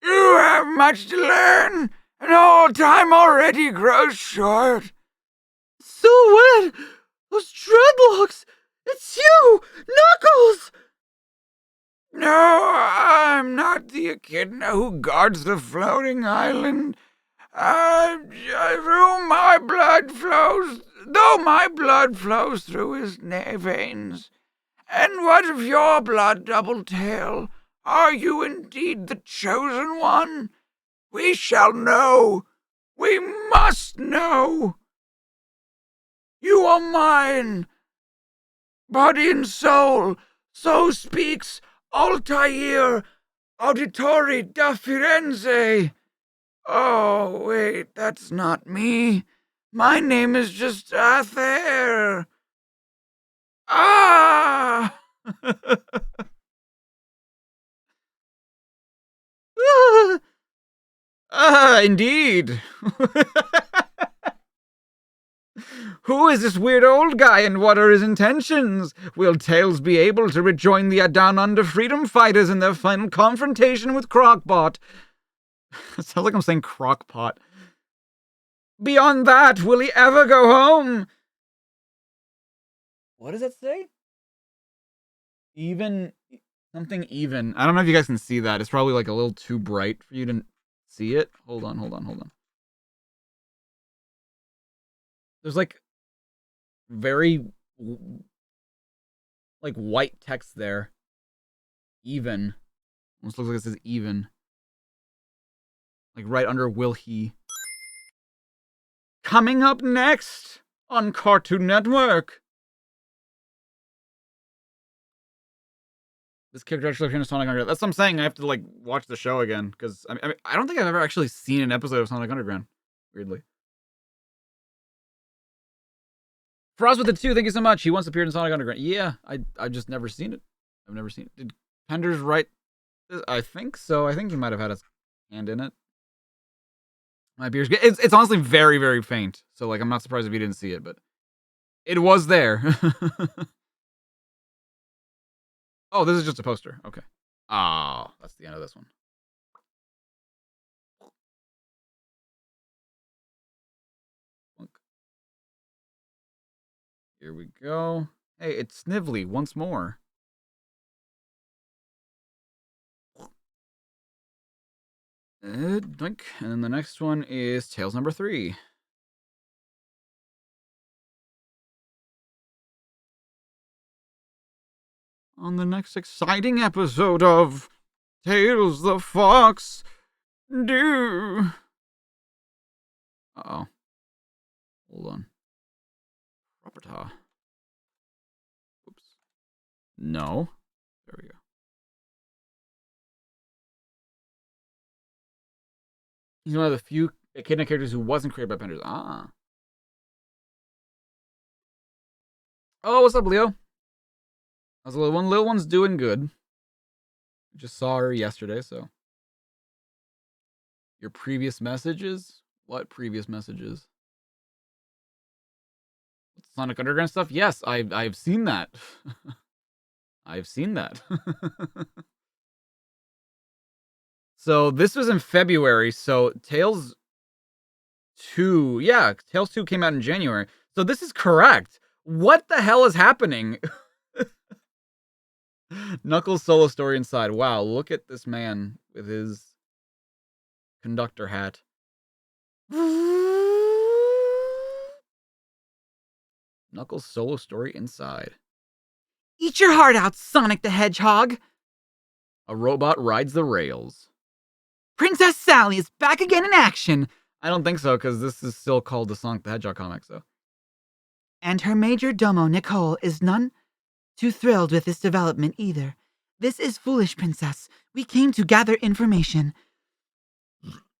Speaker 4: You have much to learn, and all time already grows short.
Speaker 5: Silhouette! Those dreadlocks! It's you! Knuckles!
Speaker 4: No, I'm not the echidna who guards the floating island. Though my blood flows through his veins. And what of your blood, Double Tail? Are you indeed the chosen one? We shall know. We must know. You are mine, body and soul. So speaks Altair Auditori da Firenze. Oh, wait, that's not me. My name is just Athair. Ah!
Speaker 1: Indeed. Who is this weird old guy and what are his intentions? Will Tails be able to rejoin the Down Under freedom fighters in their final confrontation with Crocbot? It sounds like I'm saying Crockpot. Beyond that, will he ever go home? What does that say? Even. Something even. I don't know if you guys can see that. It's probably like a little too bright for you to see it. Hold on. There's like very like white text there. Even. Almost looks like it says even. Like right under will he. Coming up next on Cartoon Network. This character actually appeared in Sonic Underground. That's what I'm saying. I have to like watch the show again because I don't think I've ever actually seen an episode of Sonic Underground. Weirdly. Frost with the 2, thank you so much. He once appeared in Sonic Underground. Yeah, I've just never seen it. I've never seen it. Did Penders write this? I think so. I think he might have had his hand in it. My beer's good. It's honestly very, very faint. So like I'm not surprised if you didn't see it, but it was there. Oh, this is just a poster. Okay. Oh, that's the end of this one. Here we go. Hey, it's Snively once more. Doink. And then the next one is Tails number 3. On the next exciting episode of Tails the Fox Do. Uh-oh. Hold on. Properta. Oops. No. There we go. He's one of the few Echidna characters who wasn't created by Penders. Ah. Oh, what's up, Leo? How's the little one? Little one's doing good. Just saw her yesterday, so. Your previous messages? What previous messages? Sonic Underground stuff? Yes, I've seen that. I've seen that. So this was in February, so Tails 2, yeah, Tails 2 came out in January. So this is correct. What the hell is happening? Knuckles' solo story inside. Wow, look at this man with his conductor hat. Knuckles' solo story inside.
Speaker 5: Eat your heart out, Sonic the Hedgehog.
Speaker 1: A robot rides the rails.
Speaker 5: Princess Sally is back again in action.
Speaker 1: I don't think so, because this is still called the Sonic the Hedgehog comic, so.
Speaker 5: And her major domo, Nicole, is none too thrilled with this development either. This is foolish, Princess. We came to gather information.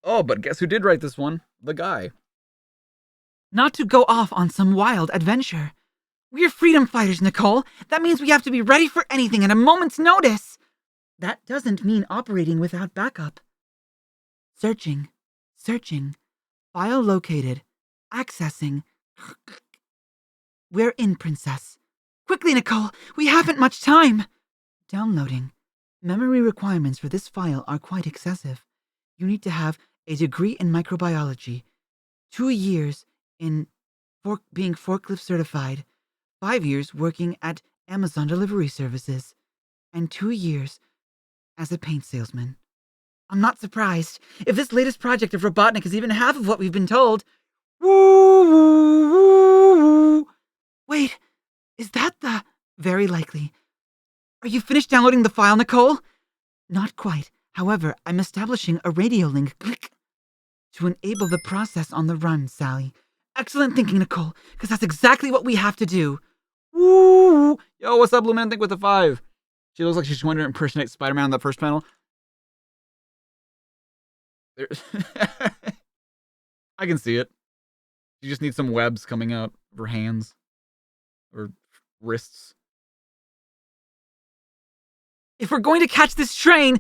Speaker 1: Oh, but guess who did write this one? The guy.
Speaker 5: Not to go off on some wild adventure. We're freedom fighters, Nicole. That means we have to be ready for anything at a moment's notice. That doesn't mean operating without backup. Searching. File located. Accessing. We're in, Princess. Quickly, Nicole. We haven't much time. Downloading. Memory requirements for this file are quite excessive. You need to have a degree in microbiology, 2 years in being forklift certified, 5 years working at Amazon delivery services, and 2 years as a paint salesman. I'm not surprised if this latest project of Robotnik is even half of what we've been told. Woo, woo, woo, woo. Wait, is that the... Very likely. Are you finished downloading the file, Nicole? Not quite. However, I'm establishing a radio link to enable the process on the run, Sally. Excellent thinking, Nicole, because that's exactly what we have to do. Woo!
Speaker 1: Yo, what's up, Lumantic with the 5? She looks like she's trying to impersonate Spider-Man on that first panel. I can see it. She just needs some webs coming out of her hands. Or wrists.
Speaker 5: If we're going to catch this train...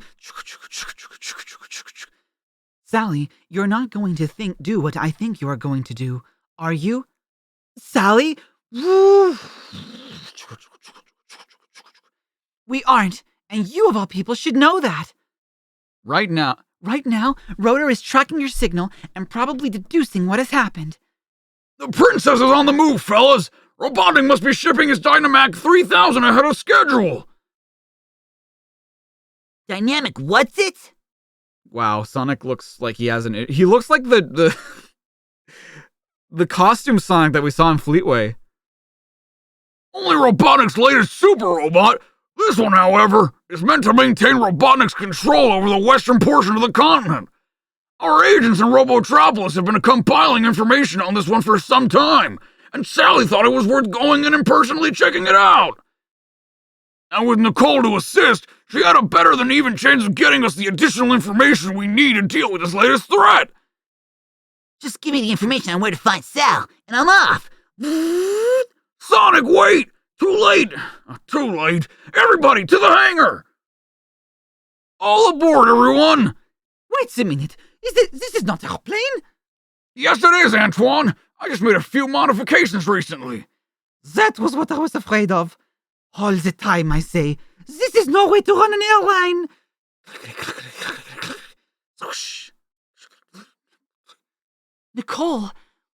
Speaker 5: Sally, you're not going to do what I think you are going to do, are you? Sally? We aren't, and you of all people should know that.
Speaker 1: Right now,
Speaker 5: Rotor is tracking your signal and probably deducing what has happened.
Speaker 4: The princess is on the move, fellas! Robotnik must be shipping his Dynamac 3000 ahead of schedule.
Speaker 3: Dynamic what's it?
Speaker 1: Wow, Sonic looks like he has an... He looks like the costume Sonic that we saw in Fleetway.
Speaker 4: Only Robotnik's latest super robot. This one, however, is meant to maintain Robotnik's control over the western portion of the continent. Our agents in Robotropolis have been compiling information on this one for some time, and Sally thought it was worth going in and personally checking it out. And with Nicole to assist, she had a better than even chance of getting us the additional information we need to deal with this latest threat.
Speaker 3: Just give me the information on where to find Sal, and I'm off.
Speaker 4: Sonic, wait! Too late! Too late! Everybody, to the hangar! All aboard, everyone!
Speaker 5: Wait a minute. This is not our plane?
Speaker 4: Yes, it is, Antoine. I just made a few modifications recently.
Speaker 5: That was what I was afraid of. All the time, I say, this is no way to run an airline. Nicole,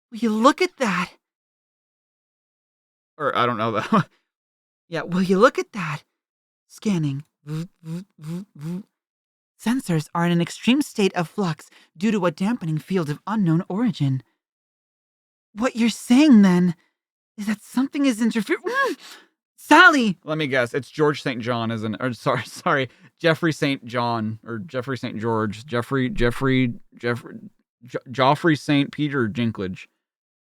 Speaker 5: will you look at that?
Speaker 1: Or, I don't know that.
Speaker 5: Yeah, will you look at that? Scanning. Sensors are in an extreme state of flux due to a dampening field of unknown origin. What you're saying, then, is that something is interfering. Sally!
Speaker 1: Let me guess. It's George St. John, isn't it? Or, sorry. Jeffrey St. John. Or Jeffrey St. George. Joffrey St. Peter Dinklage.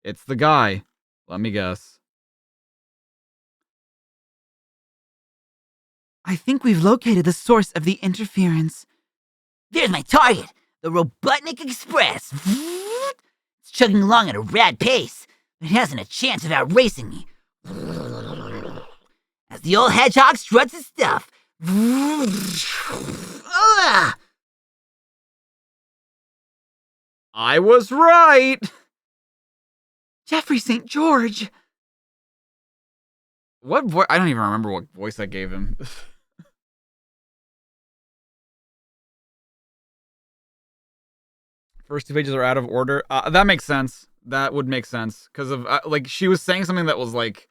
Speaker 1: It's the guy. Let me guess.
Speaker 5: I think we've located the source of the interference.
Speaker 3: There's my target, the Robotnik Express. It's chugging along at a rad pace. It hasn't a chance of outracing me. As the old Hedgehog struts his stuff.
Speaker 1: I was right!
Speaker 5: Jeffrey St. George!
Speaker 1: What voice? I don't even remember what voice I gave him. First two pages are out of order. That makes sense. That would make sense. Because of, like, she was saying something that was, like,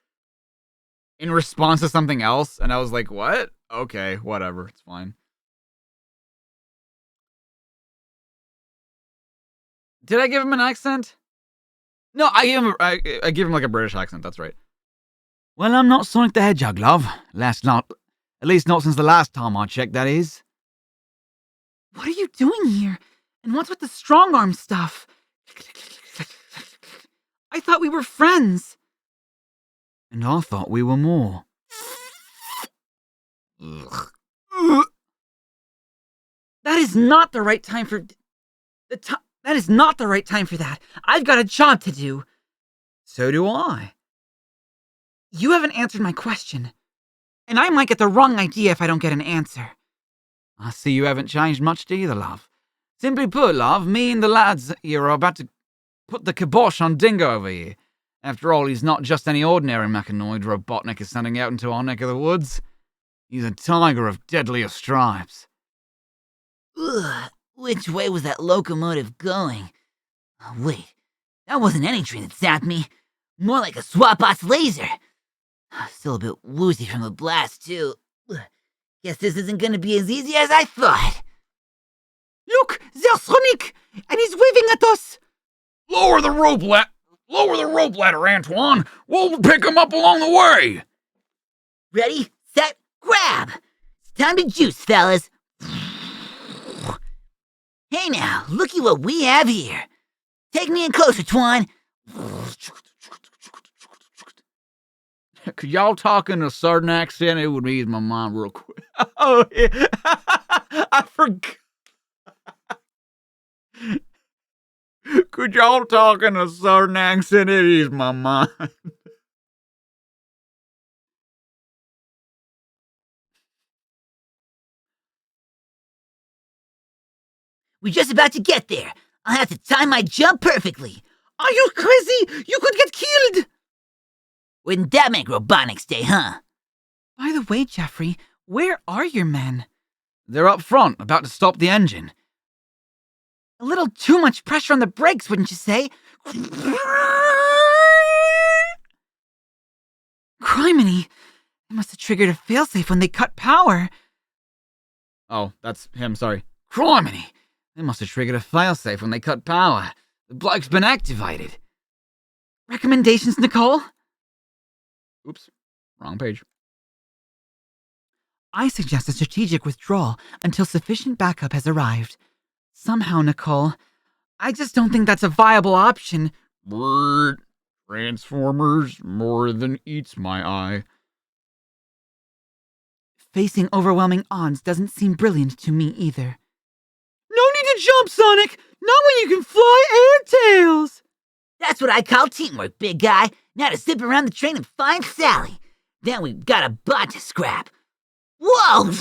Speaker 1: in response to something else, and I was like, what? Okay, whatever. It's fine. Did I give him an accent? No, I gave him, like, a British accent. That's right.
Speaker 2: Well, I'm not Sonic the Hedgehog, love. At least not since the last time I checked, that is.
Speaker 5: What are you doing here? And what's with the strong arm stuff? I thought we were friends.
Speaker 2: And I thought we were more.
Speaker 5: That is not the right time for... That is not the right time for that. I've got a job to do.
Speaker 2: So do I.
Speaker 5: You haven't answered my question. And I might get the wrong idea if I don't get an answer.
Speaker 2: I see you haven't changed much either, love. Simply put, love, me and the lads here are about to put the kibosh on Dingo over here. After all, he's not just any ordinary mechanoid Robotnik is sending out into our neck of the woods. He's a tiger of deadlier stripes.
Speaker 3: Ugh, which way was that locomotive going? Oh, wait, that wasn't any train that zapped me. More like a Swapot's laser. Still a bit woozy from the blast, too. Guess this isn't gonna be as easy as I thought.
Speaker 5: Look, there's Sonic, and he's waving at us.
Speaker 4: Lower the rope ladder, Antoine. We'll pick him up along the way.
Speaker 3: Ready, set, grab. It's time to juice, fellas. Hey now, looky what we have here. Take me in closer, Twan.
Speaker 2: Could y'all talk in a southern accent? It would ease my mind real quick. Oh, yeah. I forgot. Could y'all talk in a southern accent? It ease my mind.
Speaker 3: We're just about to get there. I'll have to time my jump perfectly.
Speaker 5: Are you crazy? You could get killed.
Speaker 3: Wouldn't that make Robotnik's day, huh?
Speaker 5: By the way, Jeffrey, where are your men?
Speaker 2: They're up front, about to stop the engine.
Speaker 5: A little too much pressure on the brakes, wouldn't you say? triggered a failsafe when they cut power.
Speaker 1: Oh, that's him, sorry.
Speaker 2: Criminy! They must have triggered a failsafe when they cut power. The bloke's been activated.
Speaker 5: Recommendations, Nicole?
Speaker 1: Oops, wrong page.
Speaker 5: I suggest a strategic withdrawal until sufficient backup has arrived. Somehow, Nicole, I just don't think that's a viable option.
Speaker 1: Brrr. Transformers, more than eats my eye.
Speaker 5: Facing overwhelming odds doesn't seem brilliant to me either. No need to jump, Sonic! Not when you can fly airtails!
Speaker 3: That's what I call teamwork, big guy. Now to zip around the train and find Sally. Then we've got a bot to scrap. Whoa!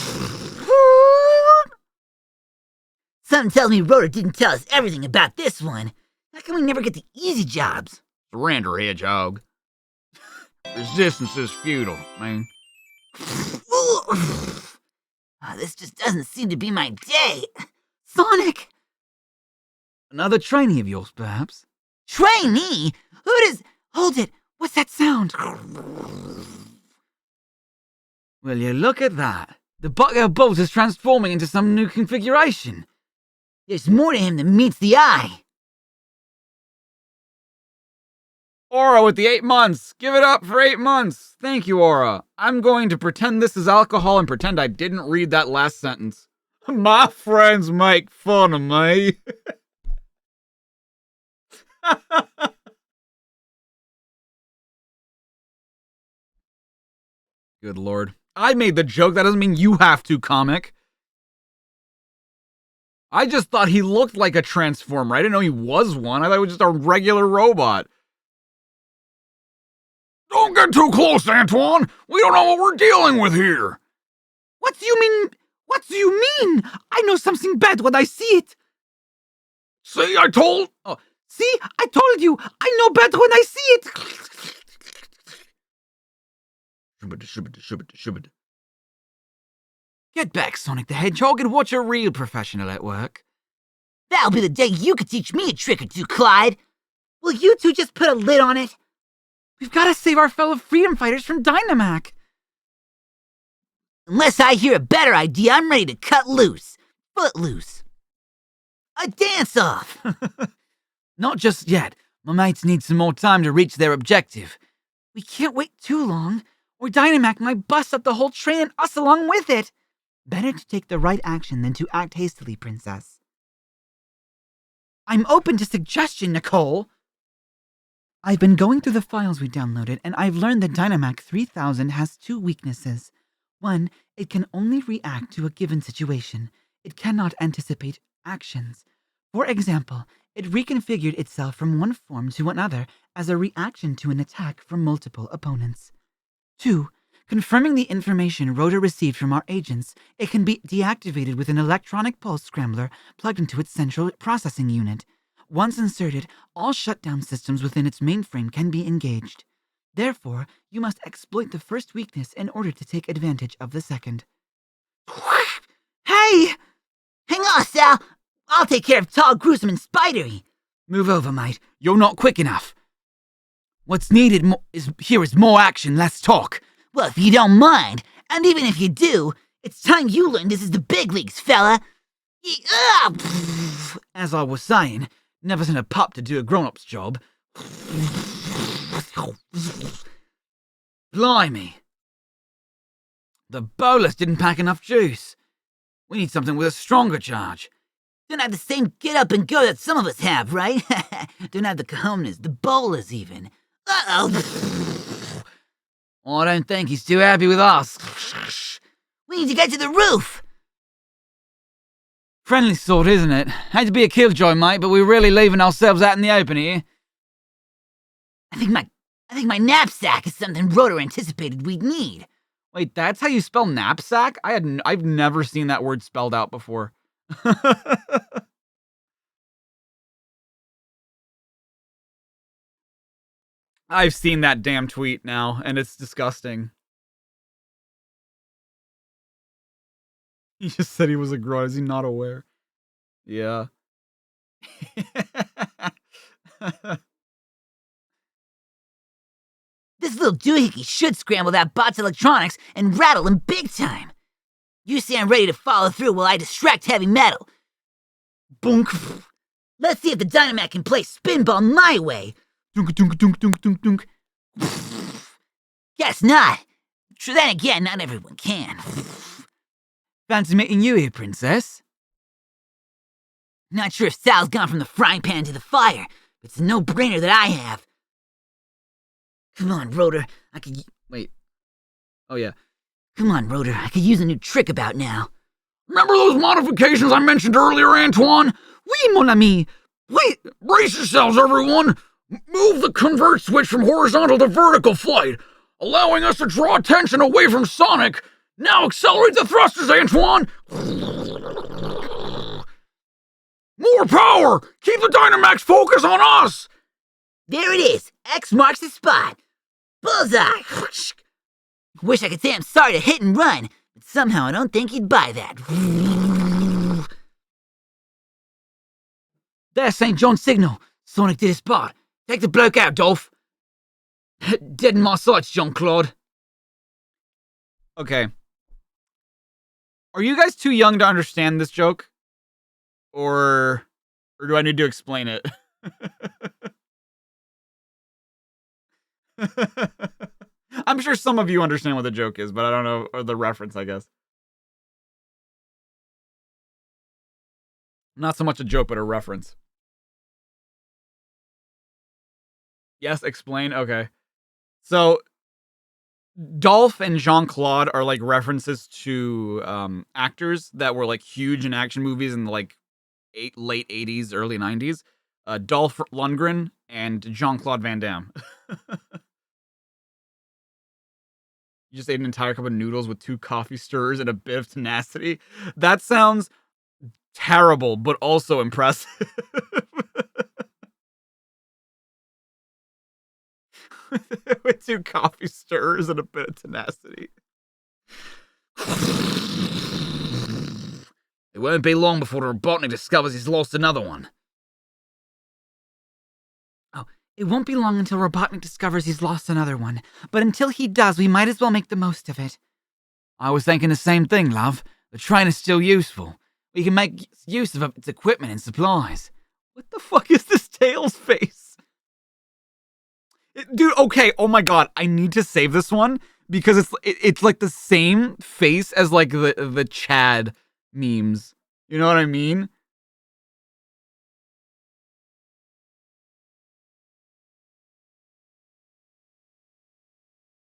Speaker 3: Something tells me Rotor didn't tell us everything about this one. How come we never get the easy jobs?
Speaker 4: Surrender, Hedgehog. Resistance is futile, man.
Speaker 3: Oh, this just doesn't seem to be my day.
Speaker 5: Sonic!
Speaker 1: Another trainee of yours, perhaps?
Speaker 3: Trainee? Who does...
Speaker 5: Hold it! What's that sound?
Speaker 1: Will you look at that? The bucket bolt is transforming into some new configuration.
Speaker 3: There's more to him than meets the eye.
Speaker 1: Aura with the 8 months! Give it up for 8 months! Thank you, Aura. I'm going to pretend this is alcohol and pretend I didn't read that last sentence. My friends make fun of me. Good lord. I made the joke, that doesn't mean you have to, comic. I just thought he looked like a transformer. I didn't know he was one. I thought he was just a regular robot.
Speaker 4: Don't get too close, Antoine. We don't know what we're dealing with here.
Speaker 5: What do you mean? What do you mean? I know something bad when I see it.
Speaker 4: See, I told...
Speaker 5: Oh, see? I told you. I know bad when I see it.
Speaker 1: Get back, Sonic the Hedgehog, and watch a real professional at work.
Speaker 3: That'll be the day you could teach me a trick or two, Clyde. Will you two just put a lid on it?
Speaker 5: We've got to save our fellow freedom fighters from Dynamac.
Speaker 3: Unless I hear a better idea, I'm ready to cut loose. Foot loose. A dance-off.
Speaker 1: Not just yet. My mates need some more time to reach their objective.
Speaker 5: We can't wait too long, or Dynamac might bust up the whole train and us along with it. Better to take the right action than to act hastily, Princess. I'm open to suggestion, Nicole. I've been going through the files we downloaded, and I've learned that Dynamac 3000 has 2 weaknesses. 1, it can only react to a given situation. It cannot anticipate actions. For example, it reconfigured itself from one form to another as a reaction to an attack from multiple opponents. 2, confirming the information Rotor received from our agents, it can be deactivated with an electronic pulse scrambler plugged into its central processing unit. Once inserted, all shutdown systems within its mainframe can be engaged. Therefore, you must exploit the first weakness in order to take advantage of the second.
Speaker 3: Hey! Hang on, Sal. I'll take care of Tall, Gruesome, and Spidery.
Speaker 1: Move over, mate. You're not quick enough. What's needed is more action, less talk.
Speaker 3: Well, if you don't mind, and even if you do, it's time you learn this is the big leagues, fella.
Speaker 1: As I was saying, never sent a pup to do a grown-up's job. Blimey. The bolus didn't pack enough juice. We need something with a stronger charge.
Speaker 3: Don't have the same get up and go that some of us have, right? Don't have the cojones, the bolas even. Uh-oh.
Speaker 1: I don't think he's too happy with us.
Speaker 3: We need to get to the roof.
Speaker 1: Friendly sort, isn't it? Hate to be a killjoy, mate, but we're really leaving ourselves out in the open here.
Speaker 3: I think my knapsack is something Rotor anticipated we'd need.
Speaker 1: Wait, that's how you spell knapsack? I've never seen that word spelled out before. I've seen that damn tweet now, and it's disgusting. He just said he was a grown. Is he not aware? Yeah.
Speaker 3: This little doohickey should scramble that bot's electronics and rattle him big time. You stand ready to follow through while I distract heavy metal. Boonk. Let's see if the Dynamac can play spinball my way. Dunk, dunk, dunk, dunk, dunk, dunk. Guess not. Then again, not everyone can.
Speaker 5: Fancy meeting you here, Princess.
Speaker 3: Not sure if Sal's gone from the frying pan to the fire, but it's a no-brainer that I have. Come on, Rotor.
Speaker 1: Wait. Oh, yeah.
Speaker 3: Come on, Rotor. I could use a new trick about now.
Speaker 4: Remember those modifications I mentioned earlier, Antoine?
Speaker 5: Oui, mon ami.
Speaker 4: Wait, brace yourselves, everyone. Move the convert switch from horizontal to vertical flight, allowing us to draw attention away from Sonic. Now accelerate the thrusters, Antoine. More power. Keep the Dynamax focus on us.
Speaker 3: There it is. X marks the spot. Bullseye. Wish I could say I'm sorry to hit and run, but somehow I don't think he'd buy that.
Speaker 5: There's St. John's signal. Sonic did his part. Take the bloke out, Dolph. Dead in my sights, Jean-Claude.
Speaker 1: Okay. Are you guys too young to understand this joke? Or do I need to explain it? I'm sure some of you understand what the joke is, but I don't know, or the reference, I guess. Not so much a joke, but a reference. Yes, explain? Okay. So, Dolph and Jean-Claude are like references to actors that were like huge in action movies in like late 80s, early 90s. Dolph Lundgren and Jean-Claude Van Damme. You just ate an entire cup of noodles with 2 coffee stirrers and a bit of tenacity. That sounds terrible, but also impressive. With 2 coffee stirrers and a bit of tenacity.
Speaker 2: It won't be long before the Robotnik discovers he's lost another one.
Speaker 5: Oh, it won't be long until Robotnik discovers he's lost another one. But until he does, we might as well make the most of it. I was thinking the same thing, love. The train is still useful. We can make use of its equipment and supplies.
Speaker 1: What the fuck is this Tails face? Dude, okay, oh my god, I need to save this one because it's like the same face as like the Chad memes. You know what I mean?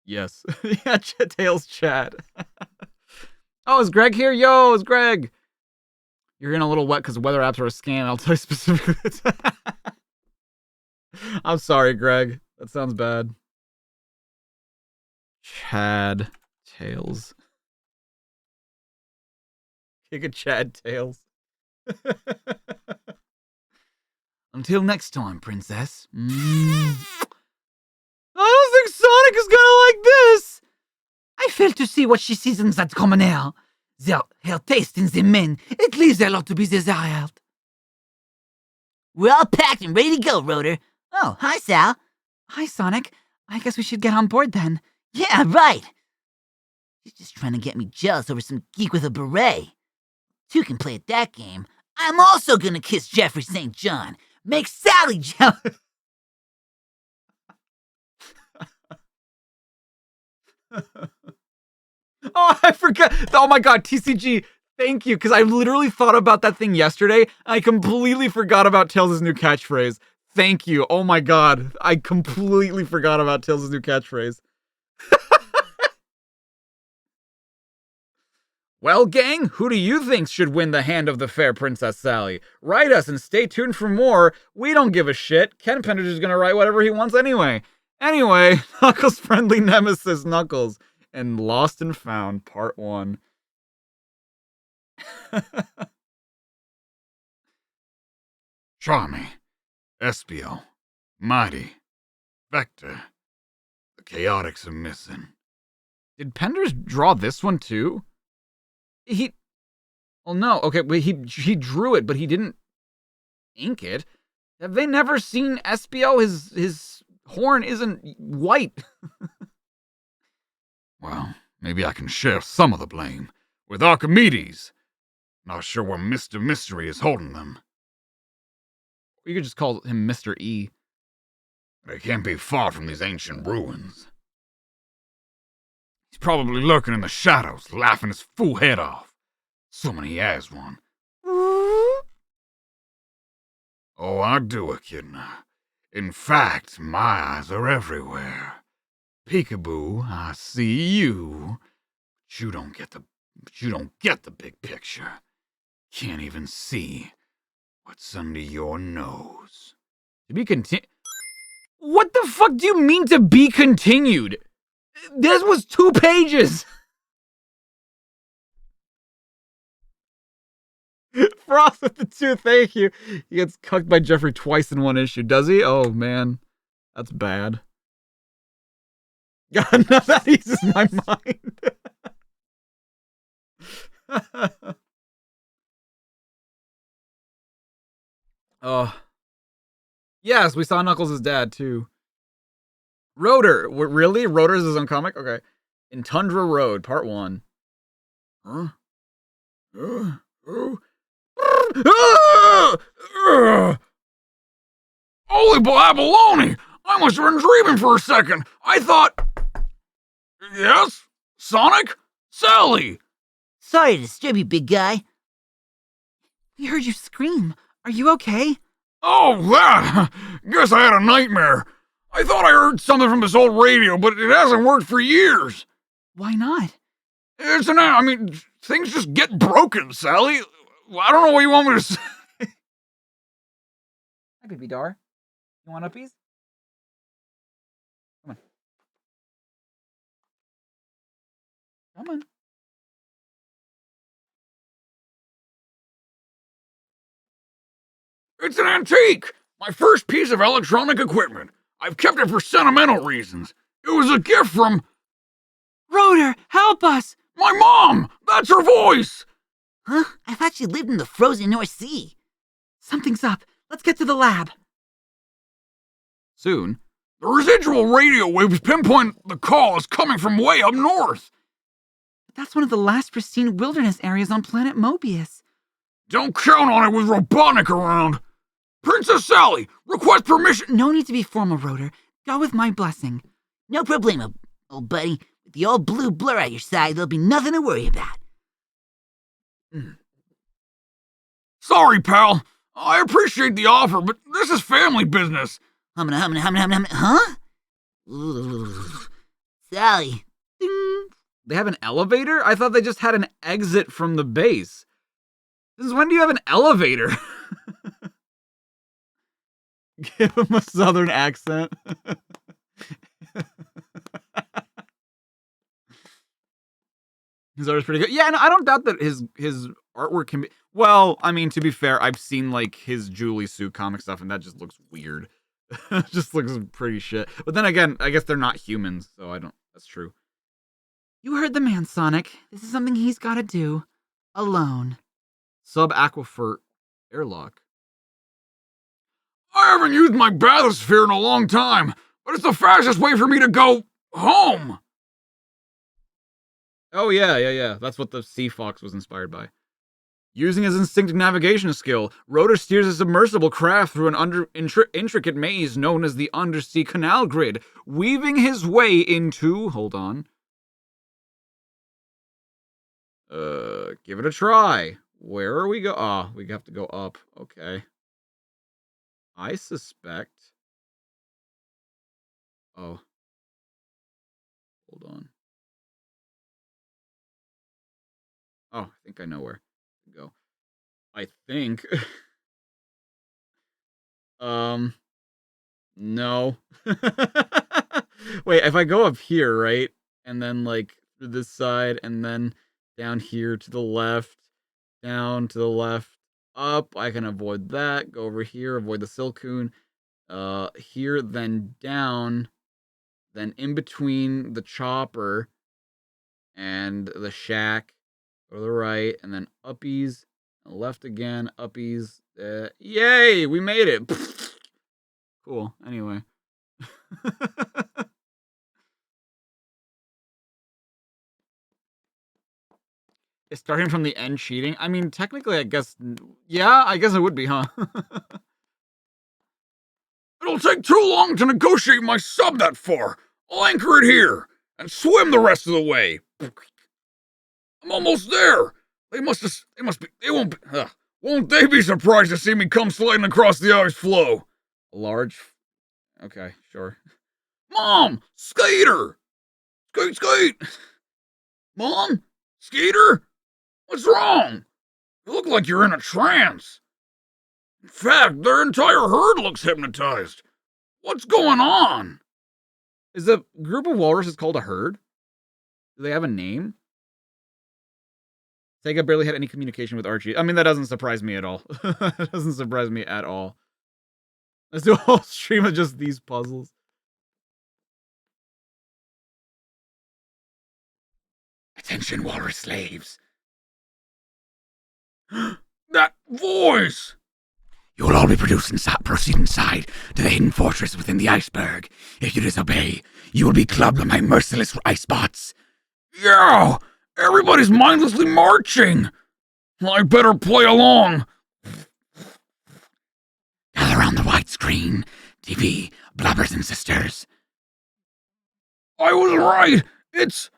Speaker 1: Yes. Yeah, Tails Chad. Oh, is Greg here? Yo, it's Greg. You're getting a little wet because weather apps are a scam. I'll tell you specifically. I'm sorry, Greg. That sounds bad. Chad Tails. Kick a Chad Tails.
Speaker 5: Until next time, Princess.
Speaker 1: I don't think Sonic is gonna like this.
Speaker 5: I fail to see what she sees in that common air. Her taste in the men, it leaves a lot to be desired.
Speaker 3: We're all packed and ready to go, Rotor. Oh, hi, Sal.
Speaker 5: Hi, Sonic. I guess we should get on board then.
Speaker 3: Yeah, right. She's just trying to get me jealous over some geek with a beret. 2 can play at that game. I'm also gonna kiss Jeffrey St. John. Make Sally jealous.
Speaker 1: Oh, I forgot. Oh my god, TCG, thank you, because I literally thought about that thing yesterday. I completely forgot about Tails' new catchphrase. Thank you. Oh my god, I completely forgot about Tails' new catchphrase. Well, gang, who do you think should win the hand of the fair Princess Sally? Write us and stay tuned for more. We don't give a shit. Ken Pender's gonna write whatever he wants anyway. Anyway, Knuckles' friendly nemesis, Knuckles, and Lost and Found, Part 1.
Speaker 4: Charmy, Espio, Mighty, Vector. The Chaotix are missing.
Speaker 1: Did Penders draw this one too? Well, no. Okay, but he drew it, but he didn't ink it. Have they never seen Espio, his horn isn't white.
Speaker 4: Well, maybe I can share some of the blame with Archimedes. Not sure where Mr. Mystery is holding them.
Speaker 1: You could just call him Mr. E.
Speaker 4: They can't be far from these ancient ruins. He's probably lurking in the shadows, laughing his fool head off. Assuming he has one. Oh, I do, Echidna. In fact, my eyes are everywhere. Peekaboo, I see you. But you don't get the big picture. Can't even see what's under your nose.
Speaker 1: To be continued. What the fuck do you mean to be continued? This was 2 pages. Frost with the 2, thank you. He gets cucked by Jeffrey twice in 1 issue, does he? Oh man, that's bad. God, no, that eases my mind. Oh. Yes, we saw Knuckles' dad too. Rotor, really? Rotor's his own comic? Okay. In Tundra Road, Part 1. Huh?
Speaker 4: Holy baloney! I must have been dreaming for a second. I thought... Yes? Sonic? Sally!
Speaker 3: Sorry to disturb you, big guy.
Speaker 5: We heard you scream. Are you okay?
Speaker 4: Oh, that! Guess I had a nightmare. I thought I heard something from this old radio, but it hasn't worked for years.
Speaker 5: Why not?
Speaker 4: Things just get broken, Sally. I don't know what you want me to say.
Speaker 1: Hi, baby Dar. You want uppies? Come on. Come on.
Speaker 4: It's an antique! My first piece of electronic equipment. I've kept it for sentimental reasons. It was a gift from...
Speaker 5: Rotor, help us!
Speaker 4: My mom! That's her voice!
Speaker 3: Huh? I thought you lived in the frozen North Sea.
Speaker 5: Something's up. Let's get to the lab.
Speaker 1: Soon.
Speaker 4: The residual radio waves pinpoint the call is coming from way up north.
Speaker 5: That's one of the last pristine wilderness areas on planet Mobius.
Speaker 4: Don't count on it with Robotnik around. Princess Sally, request permission.
Speaker 5: No need to be formal, Rotor. Go with my blessing.
Speaker 3: No problemo, old buddy. With the old blue blur at your side, there'll be nothing to worry about.
Speaker 4: Sorry, pal. I appreciate the offer, but this is family business.
Speaker 3: Huh? Ooh. Sally. Ding.
Speaker 1: They have an elevator? I thought they just had an exit from the base. Since when do you have an elevator? Give him a southern accent. His art is pretty good. Yeah, no, I don't doubt that his artwork can be... Well, I mean, to be fair, I've seen, like, his Julie Sue comic stuff, and that just looks weird. It just looks pretty shit. But then again, I guess they're not humans, so I don't... That's true.
Speaker 5: You heard the man, Sonic. This is something he's got to do. Alone.
Speaker 1: Subaquifer airlock.
Speaker 4: I haven't used my bathysphere in a long time, but it's the fastest way for me to go home.
Speaker 1: Oh, yeah. That's what the Sea Fox was inspired by. Using his instinctive navigation skill, Rotor steers a submersible craft through an intricate maze known as the Undersea Canal Grid, weaving his way into... Hold on. Give it a try. Where are we go? Ah, we have to go up. Okay. I suspect... Oh. Hold on. Oh, I think I know where to go. I think. No. Wait, if I go up here, right? And then, like, through this side, and then down here to the left, down to the left, up, I can avoid that. Go over here, avoid the Silcoon. Here, then down, then in between the chopper and the shack. Go to the right, and then uppies, left again, uppies. Yay, we made it. Cool, anyway. Starting from the end cheating? I mean, technically, I guess... Yeah, I guess it would be, huh?
Speaker 4: It'll take too long to negotiate my sub that far. I'll anchor it here and swim the rest of the way. I'm almost there. They must be, won't they be surprised to see me come sliding across the ice floe?
Speaker 1: Large... Okay, sure.
Speaker 4: Mom! Skater! Skate, skate! Mom? Skater? What's wrong? You look like you're in a trance. In fact, their entire herd looks hypnotized. What's going on?
Speaker 1: Is a group of walruses called a herd? Do they have a name? Sega barely had any communication with Archie. I mean, that doesn't surprise me at all. It doesn't surprise me at all. Let's do a whole stream of just these puzzles.
Speaker 2: Attention, walrus slaves.
Speaker 4: That voice!
Speaker 2: You will all be proceed inside to the hidden fortress within the iceberg. If you disobey, you will be clubbed by my merciless ice bots.
Speaker 4: Yeah! Everybody's mindlessly marching! I better play along.
Speaker 2: Gather around the white screen. TV, blabbers and sisters.
Speaker 4: I was right! It's...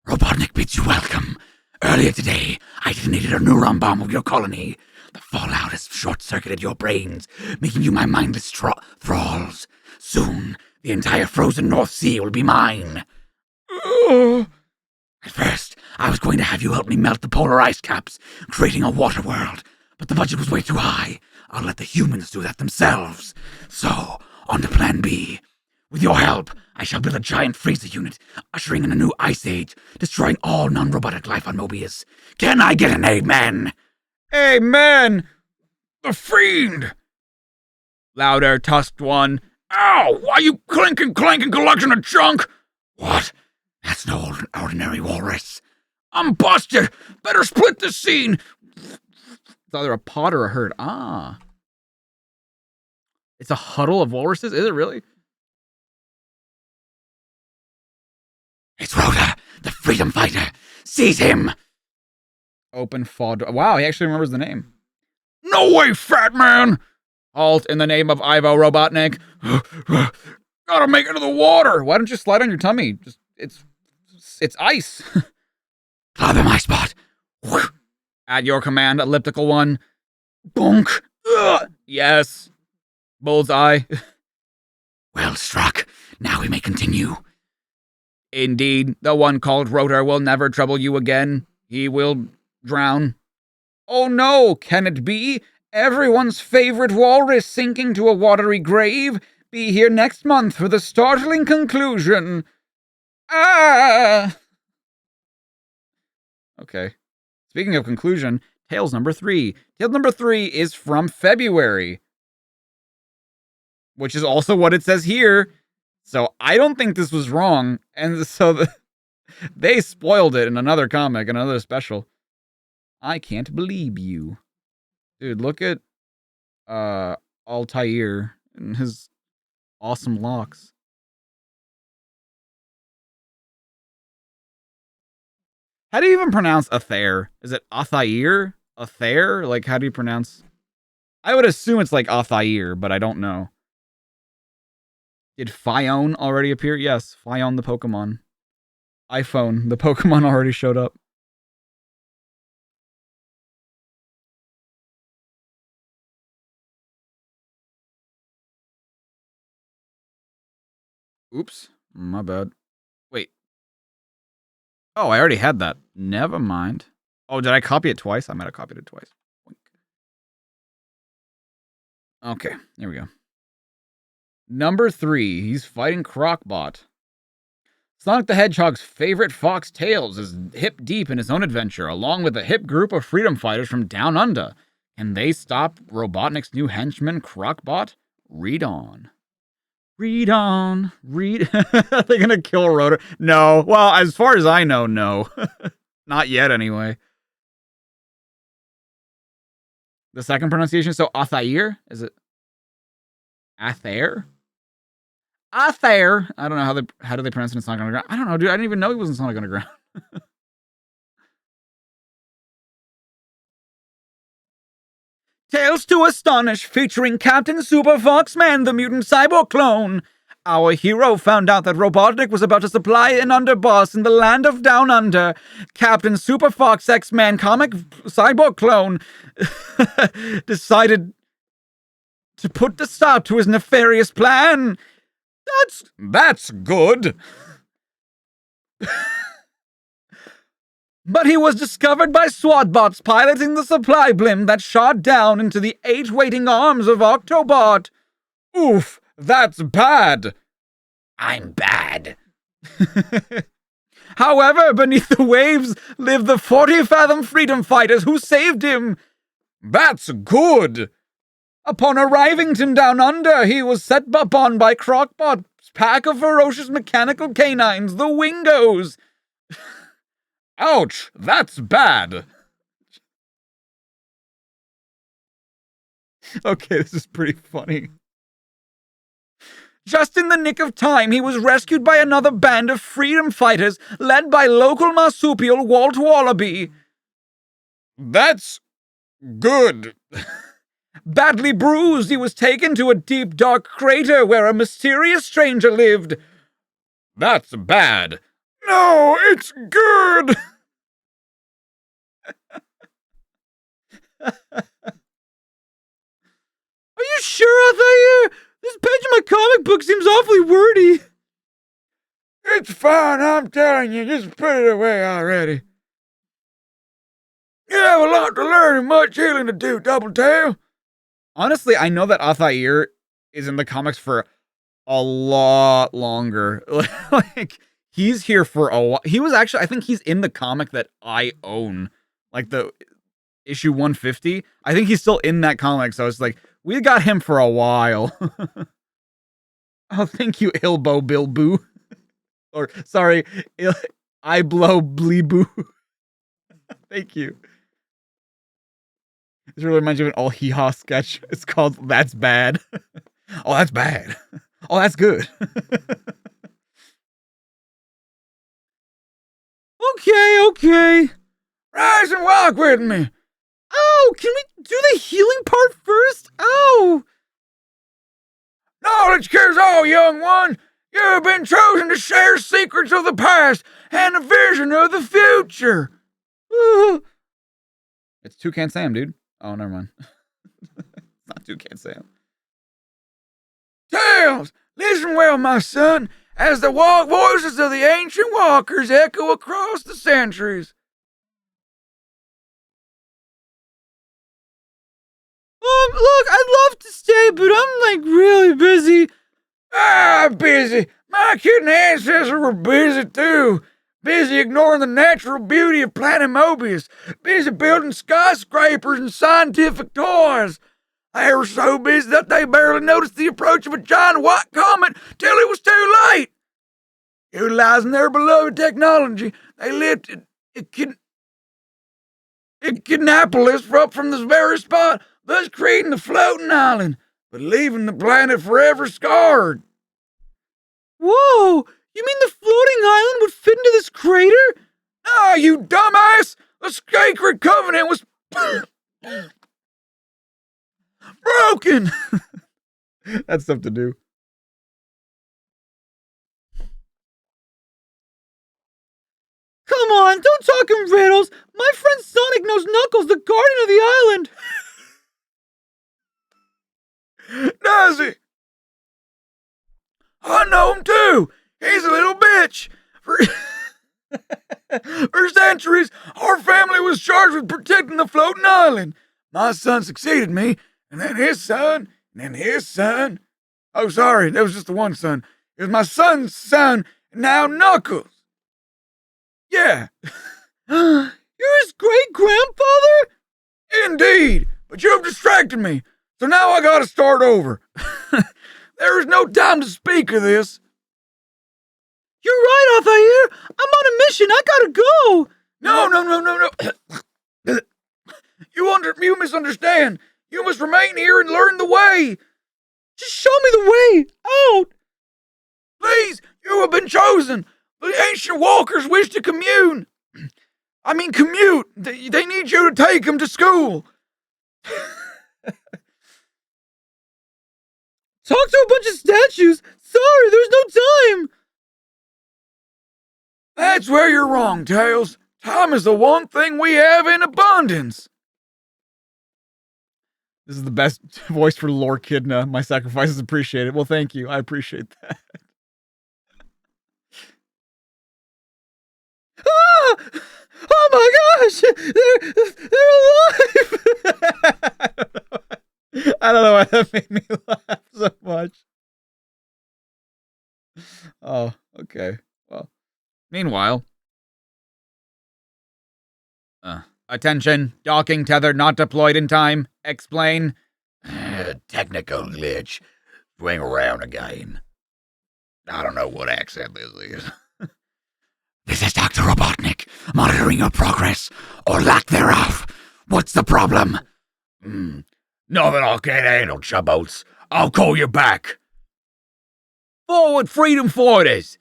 Speaker 2: Robotnik bids you welcome. Earlier today, I detonated a neuron bomb of your colony. The fallout has short-circuited your brains, making you my mindless thralls. Soon, the entire frozen North Sea will be mine. At first, I was going to have you help me melt the polar ice caps, creating a water world, but the budget was way too high. I'll let the humans do that themselves. So, on to Plan B. With your help, I shall build a giant freezer unit, ushering in a new ice age, destroying all non-robotic life on Mobius. Can I get an amen?
Speaker 1: Amen!
Speaker 4: the fiend!
Speaker 1: Louder, tusked one.
Speaker 4: Ow! Why you clanking collection of junk?
Speaker 2: What? That's no ordinary walrus.
Speaker 4: I'm busted! Better split the scene!
Speaker 1: It's either a pod or a herd. Ah. It's a huddle of walruses? Is it really?
Speaker 2: It's Rhoda, the freedom fighter. Seize him!
Speaker 1: Open fod. Wow, he actually remembers the name.
Speaker 4: No way, fat man!
Speaker 1: Halt in the name of Ivo Robotnik.
Speaker 4: Gotta make it to the water!
Speaker 1: Why don't you slide on your tummy? Just it's ice.
Speaker 2: Club him, I spot.
Speaker 1: At your command, elliptical one.
Speaker 4: Bonk!
Speaker 1: Yes. Bullseye.
Speaker 2: Well struck. Now we may continue.
Speaker 1: Indeed, the one called Rotor will never trouble you again. He will drown. Oh no, can it be? Everyone's favorite walrus sinking to a watery grave. Be here next month for the startling conclusion. Ah! Okay. Speaking of conclusion, Tales number 3. Tale number 3 is from February. Which is also what it says here. So I don't think this was wrong. And so they spoiled it in another comic, another special. I can't believe you. Dude, look at Altair and his awesome locks. How do you even pronounce Athair? Is it Athair? Athair? Like, how do you pronounce? I would assume it's like Athair, but I don't know. Did Phione already appear? Yes, Phione the Pokemon. iPhone, the Pokemon already showed up. Oops, my bad. Wait. Oh, I already had that. Never mind. Oh, did I copy it twice? I might have copied it twice. Okay, here we go. Number 3, he's fighting Crocbot. Sonic the Hedgehog's favorite fox Tails is hip deep in his own adventure, along with a hip group of freedom fighters from down under. Can they stop Robotnik's new henchman, Crocbot? Read on. Read on. Read. Are they gonna kill Rotor? No. Well, as far as I know, no. Not yet, anyway. The second pronunciation, so Athair? Is it Athair? Arthur. I don't know how do they pronounce it in Sonic Underground. I don't know, dude. I didn't even know he was in Sonic Underground. Tales to Astonish, featuring Captain Super Foxman, the mutant cyborg clone. Our hero found out that Robotnik was about to supply an underboss in the land of Down Under. Captain Super Fox X-Man comic cyborg clone decided to put the stop to his nefarious plan. That's good. But he was discovered by SWAT bots piloting the supply blimp that shot down into the 8 waiting arms of Octobot. Oof, that's bad.
Speaker 2: I'm bad.
Speaker 1: However, beneath the waves live the 40-fathom freedom fighters who saved him. That's good. Upon arriving to Down Under, he was set upon by Crocbot's pack of ferocious mechanical canines, the Wingos. Ouch, that's bad. Okay, this is pretty funny. Just in the nick of time, he was rescued by another band of freedom fighters led by local marsupial Walt Wallaby. That's good. Badly bruised, he was taken to a deep, dark crater where a mysterious stranger lived. That's bad. No, it's good! Are you sure, Altair? This page of my comic book seems awfully wordy. It's fine, I'm telling you. Just put it away already. You have a lot to learn and much healing to do, Doubletail. Honestly, I know that Altair is in the comics for a lot longer. Like, he's here for a while. He was actually, I think he's in the comic that I own. Like the issue 150. I think he's still in that comic. So it's like, we got him for a while. Oh, thank you, Ilbo Bilboo. Or, sorry, I blow Bleeboo. Thank you. This really reminds you of an all hee-haw sketch. It's called That's Bad. Oh, that's bad. Oh, that's good. Okay. Rise and walk with me. Oh, can we do the healing part first? Oh. Knowledge cures all, young one. You have been chosen to share secrets of the past and a vision of the future. It's Toucan Sam, dude. Oh, never mind. It's not Toucan Sam. Tails, listen well, my son, as the voices of the ancient walkers echo across the centuries. Look, I'd love to stay, but I'm, like, really busy. Busy. My kid and ancestors were busy, too. Busy ignoring the natural beauty of planet Mobius. Busy building skyscrapers and scientific toys. They were so busy that they barely noticed the approach of a giant white comet till it was too late. Utilizing their beloved technology, they lifted Kidnapolis up from this very spot, thus creating the floating island, but leaving the planet forever scarred. Whoa! You mean the floating island would fit into this crater? Ah, you dumbass! The sacred covenant was broken! That's stuff to do. Come on, don't talk in riddles! My friend Sonic knows Knuckles, the guardian of the island! Does he? I know him too! He's a little bitch! For centuries, our family was charged with protecting the floating island. My son succeeded me, and then his son, and then his son. Oh, sorry, that was just the one son. It was my son's son, and now Knuckles. Yeah. You're his great-grandfather? Indeed, but you've distracted me, so now I gotta start over. There is no time to speak of this. You're right, Altair. I'm on a mission. I gotta go. No. You misunderstand. You must remain here and learn the way. Just show me the way out.
Speaker 4: have been chosen. The ancient walkers wish to commute. They need you to take them to school.
Speaker 1: Talk to a bunch of statues. Sorry, there's no time.
Speaker 4: That's where you're wrong, Tails. Time is the one thing we have in abundance.
Speaker 1: This is the best voice for Lore Kidna. My sacrifice is appreciated. Well, thank you. I appreciate that. Ah! Oh my gosh! They're alive! I don't know why that made me laugh so much. Oh, okay. Well, meanwhile. Attention, docking tether not deployed in time. Explain.
Speaker 2: Technical glitch. Swing around again. I don't know what accent this is. This is Dr. Robotnik, monitoring your progress, or lack thereof. What's the problem? Nothing I can't handle, chubboats. I'll call you back. Forward, freedom fighters!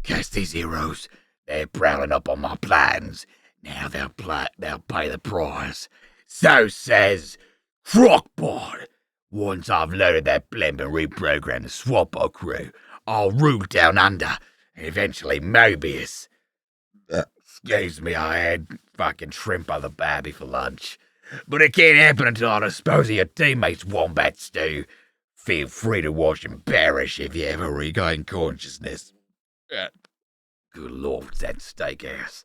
Speaker 2: Curse these heroes. They're prowling up on my plans. Now they'll pay the price. So says Crockbot. Once I've loaded that blimp and reprogrammed the Swappo crew, I'll rule down under, and eventually Mobius. Excuse me, I had fucking shrimp on the barbie for lunch. But it can't happen until I dispose of your teammates, Wombat Stew. Feel free to wash and perish if you ever regain consciousness. Good lord, that steak ass.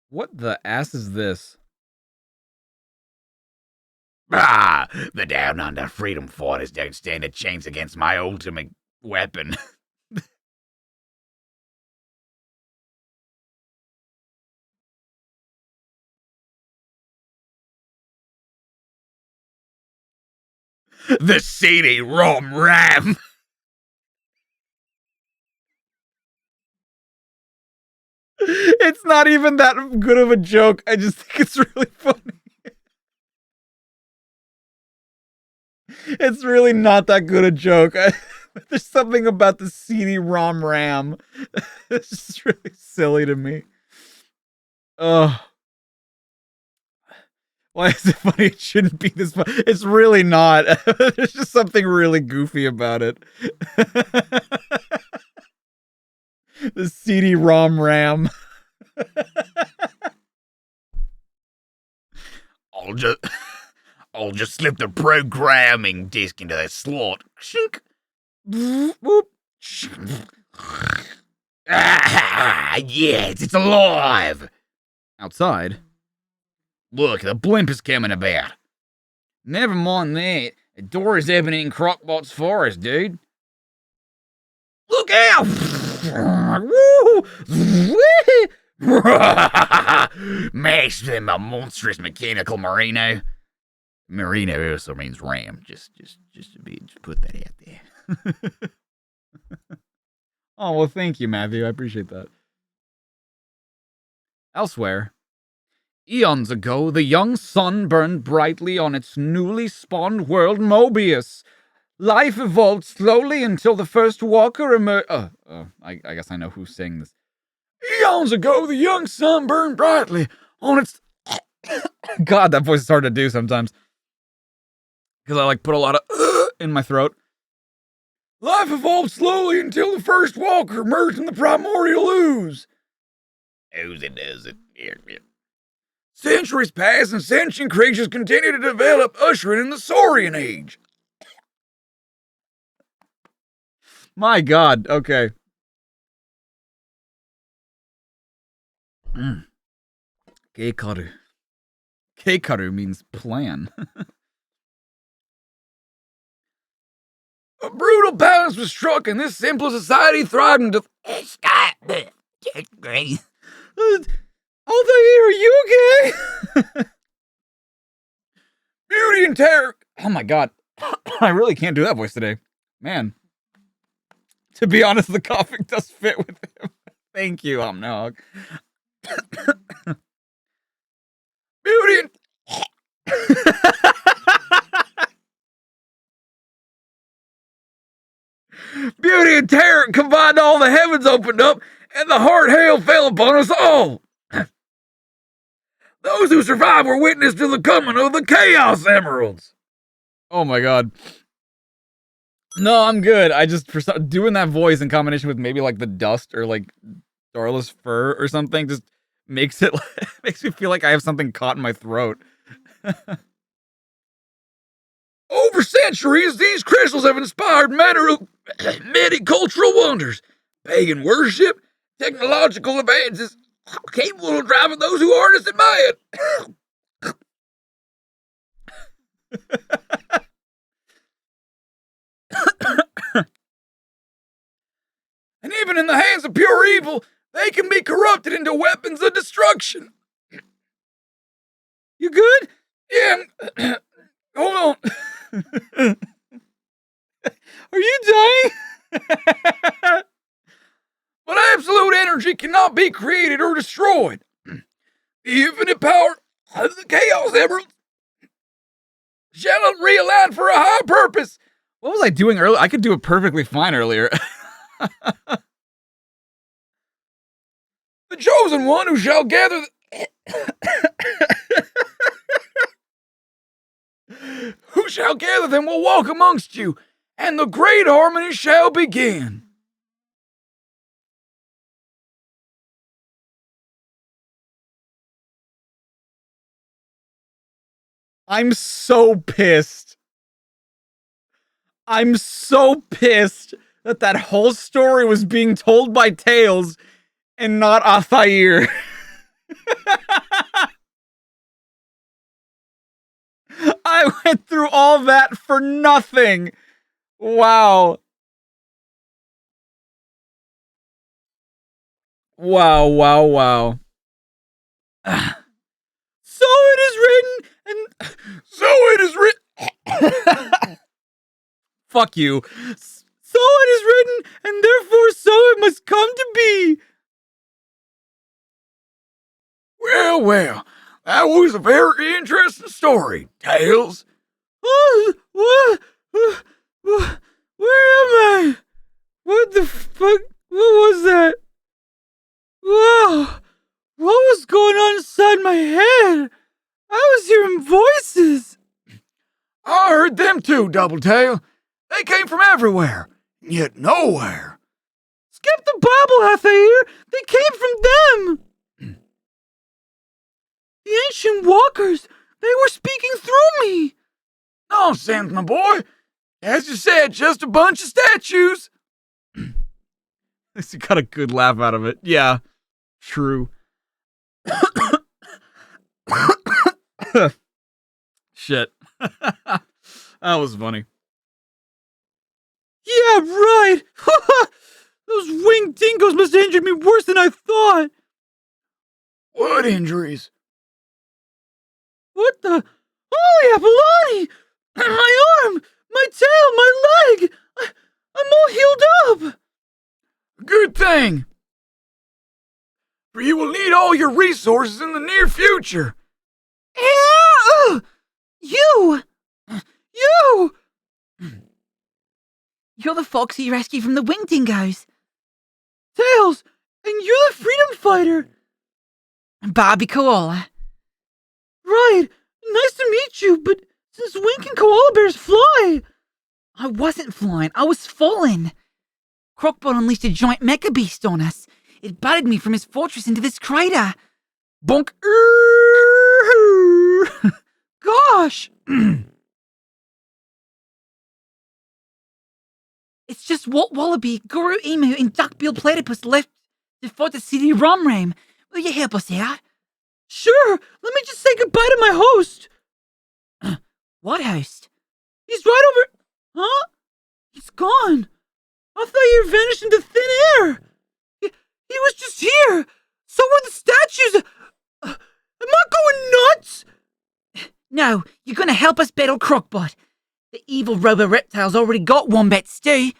Speaker 1: What the ass is this?
Speaker 2: The Down Under freedom fighters don't stand a chance against my ultimate weapon. The CD-ROM RAM.
Speaker 1: It's not even that good of a joke. I just think it's really funny. It's really not that good a joke. There's something about the CD-ROM RAM. It's just really silly to me. Ugh. Why is it funny? It shouldn't be this funny. It's really not. There's just something really goofy about it. The CD-ROM RAM.
Speaker 2: I'll just slip the programming disk into that slot. Shink. Boop. Yes, it's alive.
Speaker 1: Outside.
Speaker 2: Look, the blimp is coming about.
Speaker 1: Never mind that. The door is opening in Crockbot's forest, dude.
Speaker 2: Look out! Mash them, a monstrous mechanical merino. Merino also means ram. Just put that out there.
Speaker 1: Oh, well, thank you, Matthew. I appreciate that. Elsewhere. Eons ago, the young sun burned brightly on its newly spawned world Mobius. Life evolved slowly until the first walker emerged. I guess I know who's saying this.
Speaker 4: Eons ago, the young sun burned brightly on its...
Speaker 1: God, that voice is hard to do sometimes. Because I put a lot of in my throat.
Speaker 4: Life evolved slowly until the first walker emerged in the primordial ooze.
Speaker 2: Ooze it does it. Here.
Speaker 4: Centuries passed and sentient creatures continue to develop, ushering in the Saurian Age.
Speaker 1: My God, okay. Keikaru. Keikaru means plan.
Speaker 4: A brutal balance was struck, and this simple society thrived into...
Speaker 3: Stop. Great.
Speaker 1: Altair, are you okay?
Speaker 4: Beauty and terror.
Speaker 1: Oh my God. I really can't do that voice today. Man. To be honest, the coughing does fit with him. Thank you, Omnog.
Speaker 4: Beauty and... Beauty and terror combined, all the heavens opened up, and the hard hail fell upon us all. Those who survived were witness to the coming of the Chaos Emeralds.
Speaker 1: Oh my god. No, I'm good. I just doing that voice in combination with maybe like the dust or like Darla's fur or something just makes it makes me feel like I have something caught in my throat.
Speaker 4: Over centuries, these crystals have inspired many cultural wonders, pagan worship, technological advances, capable of driving those who harness it mad. And even in the hands of pure evil, they can be corrupted into weapons of destruction. You good? Yeah. Hold on.
Speaker 1: Are you dying?
Speaker 4: But absolute energy cannot be created or destroyed. The infinite power of the Chaos Emeralds shall realign for a high purpose.
Speaker 1: What was I doing earlier? I could do it perfectly fine earlier.
Speaker 4: The chosen one who shall gather who shall gather them will walk amongst you, and the great harmony shall begin.
Speaker 1: I'm so pissed. I'm so pissed that that whole story was being told by Tails and not Athair. I went through all that for nothing. Wow. Wow, wow, wow. So it is written, and
Speaker 4: So it is written.
Speaker 1: fuck you. So it is written, and therefore so it must come to be.
Speaker 4: Well, that was a very interesting story, Tails.
Speaker 1: What? Where am I? What the fuck? What was that? Wow. What was going on inside my head? I was hearing voices.
Speaker 4: I heard them too, Doubletail. They came from everywhere, yet nowhere.
Speaker 1: Skip the Bible, Athair. They came from them. The ancient walkers. They were speaking through me.
Speaker 4: Nonsense, my boy. As you said, just a bunch of statues.
Speaker 1: You got a good laugh out of it. Yeah, true. Shit. That was funny. Yeah, right. Those winged dingoes must have injured me worse than I thought.
Speaker 4: What injuries?
Speaker 1: What the? Holy Apolloni! My arm! My tail! My leg! I'm all healed up!
Speaker 4: Good thing. For you will need all your resources in the near future.
Speaker 5: You! You're the fox you rescued from the winged dingoes.
Speaker 1: Tails! And you're the freedom fighter!
Speaker 5: Barbie Koala.
Speaker 1: Right! Nice to meet you, but since when can koala bears fly?
Speaker 5: I wasn't flying, I was falling. Crockbot unleashed a giant mecha beast on us. It butted me from his fortress into this crater.
Speaker 1: Bonk! Gosh!
Speaker 5: It's just Walt Wallaby, Guru Emu, and Duckbill Platypus left to fight the city Romram. Will you help us out?
Speaker 1: Sure! Let me just say goodbye to my host!
Speaker 5: What host?
Speaker 1: He's right over... Huh? He's gone. I thought you vanished into thin air. He was just here. So were the statues. Am I going nuts?
Speaker 5: No, you're gonna help us battle Crockbot. The evil robo-reptile's already got Wombat Stew.